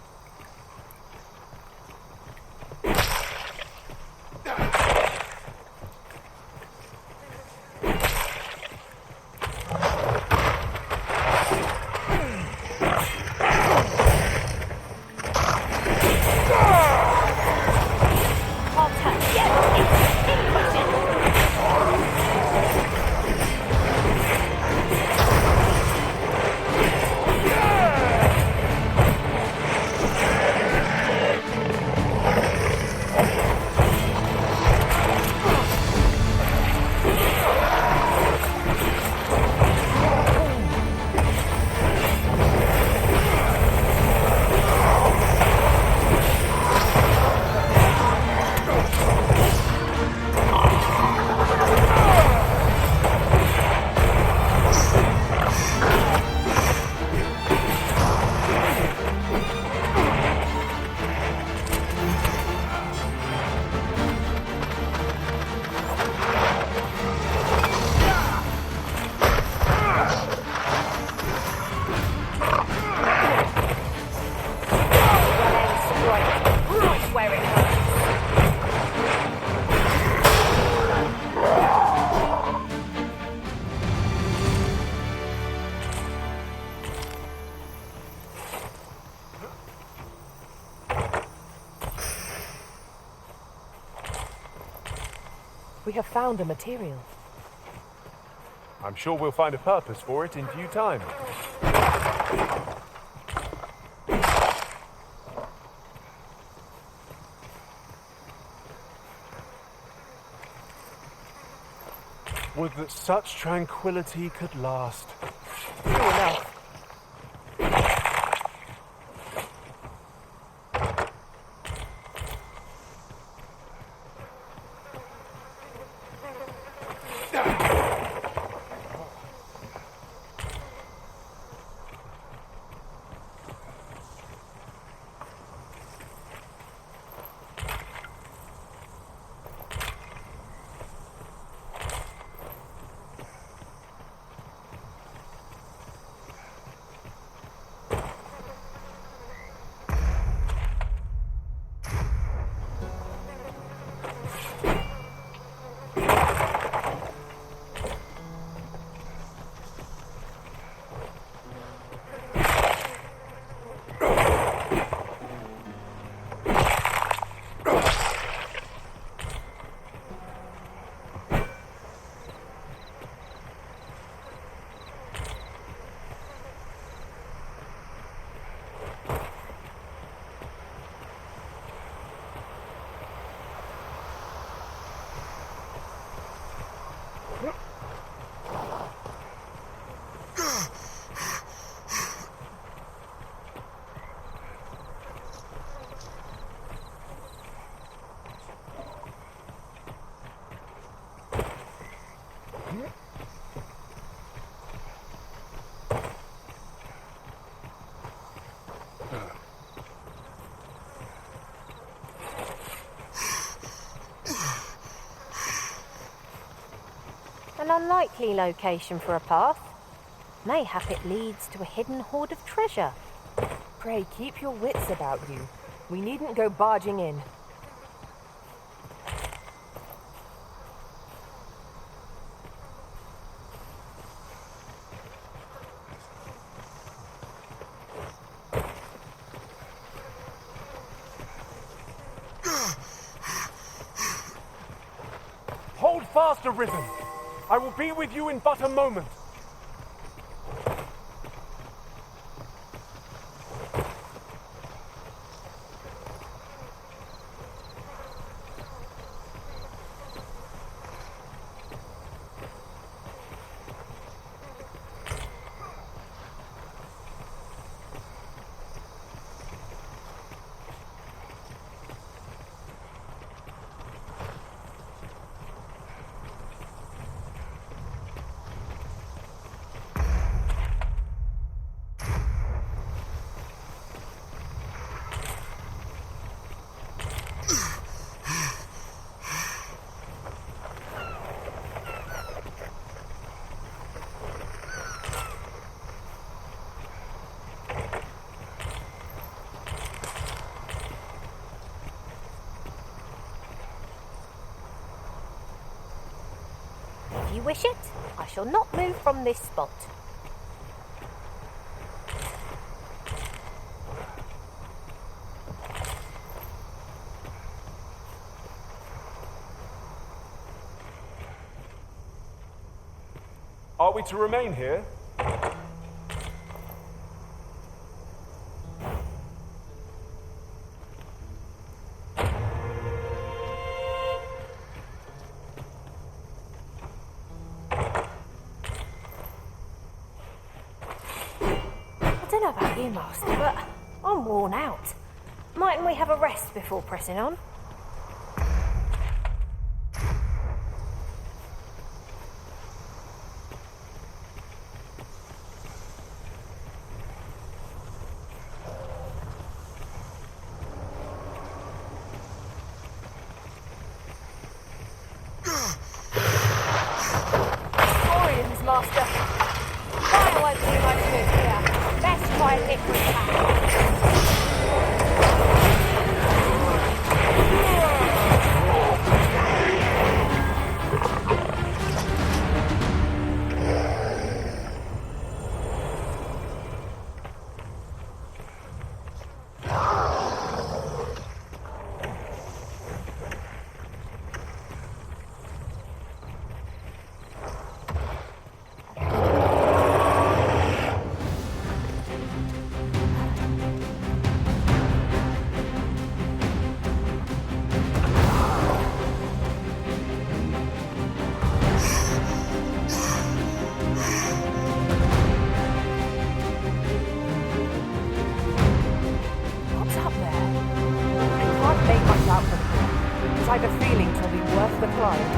We have found the material. I'm sure we'll find a purpose for it in due time. Would that such tranquility could last. True enough. unlikely location for a path. Mayhap it leads to a hidden hoard of treasure. Pray, keep your wits about you. We needn't go barging in. Hold fast, Arisen! I will be with you in but a moment. If you wish it, I shall not move from this spot. Are we to remain here? I don't know about you, Master, but I'm worn out. Mightn't we have a rest before pressing on? Orions, Master. Fire won't do much good here. Best try a different tack. What's up there? I can't make much out from here, but I've a feeling it'll be worth the climb.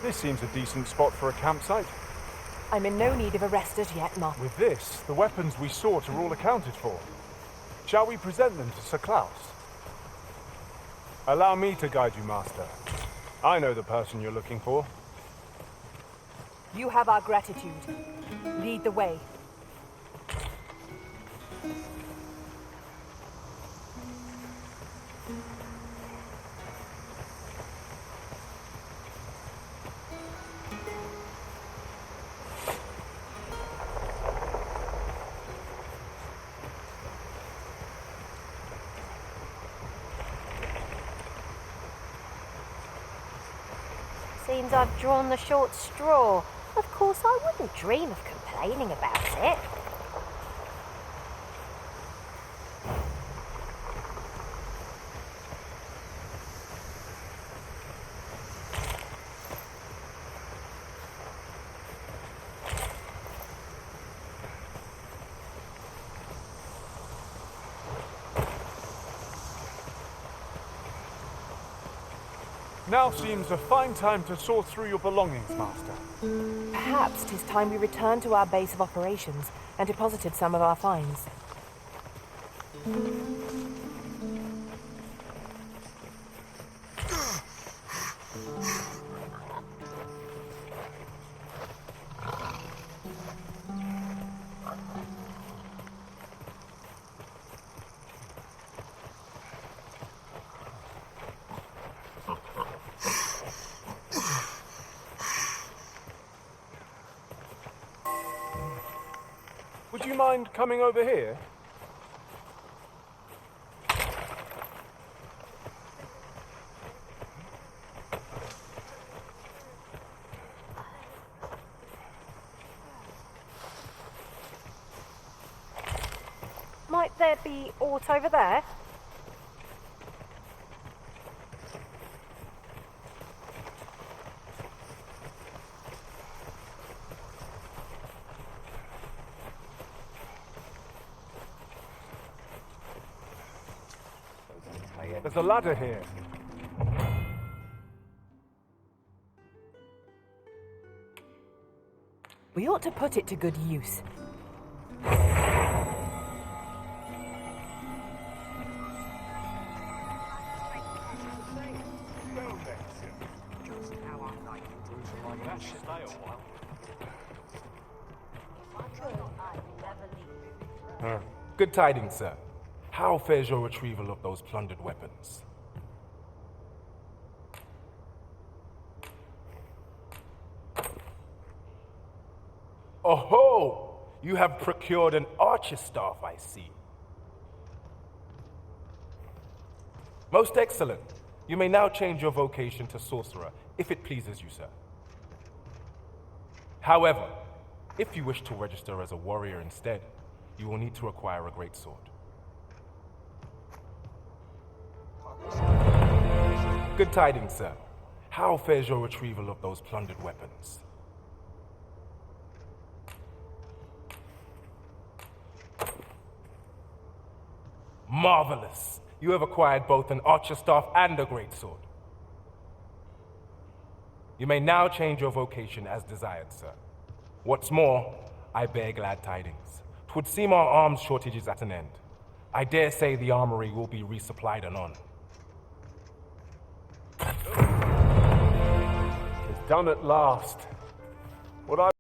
This seems a decent spot for a campsite. I'm in no need of a rest as yet, Ma. With this, the weapons we sought are all accounted for. Shall we present them to Sir Klaus? Allow me to guide you, Master. I know the person you're looking for. You have our gratitude. Lead the way. Seems I've drawn the short straw. Of course, I wouldn't dream of complaining about it. Now seems a fine time to sort through your belongings, Master. Perhaps 'tis time we returned to our base of operations and deposited some of our finds. Would you mind coming over here? Might there be aught over there? There's a ladder here. We ought to put it to good use. Good tidings, sir. How fares your retrieval of those plundered weapons? Oh-ho! You have procured an archer staff, I see. Most excellent. You may now change your vocation to sorcerer, if it pleases you, sir. However, if you wish to register as a warrior instead, you will need to acquire a greatsword. Good tidings, sir. How fares your retrieval of those plundered weapons? Marvelous! You have acquired both an archer staff and a greatsword. You may now change your vocation as desired, sir. What's more, I bear glad tidings. 'Twould seem our arms shortage is at an end. I dare say the armory will be resupplied anon. It's done at last. What I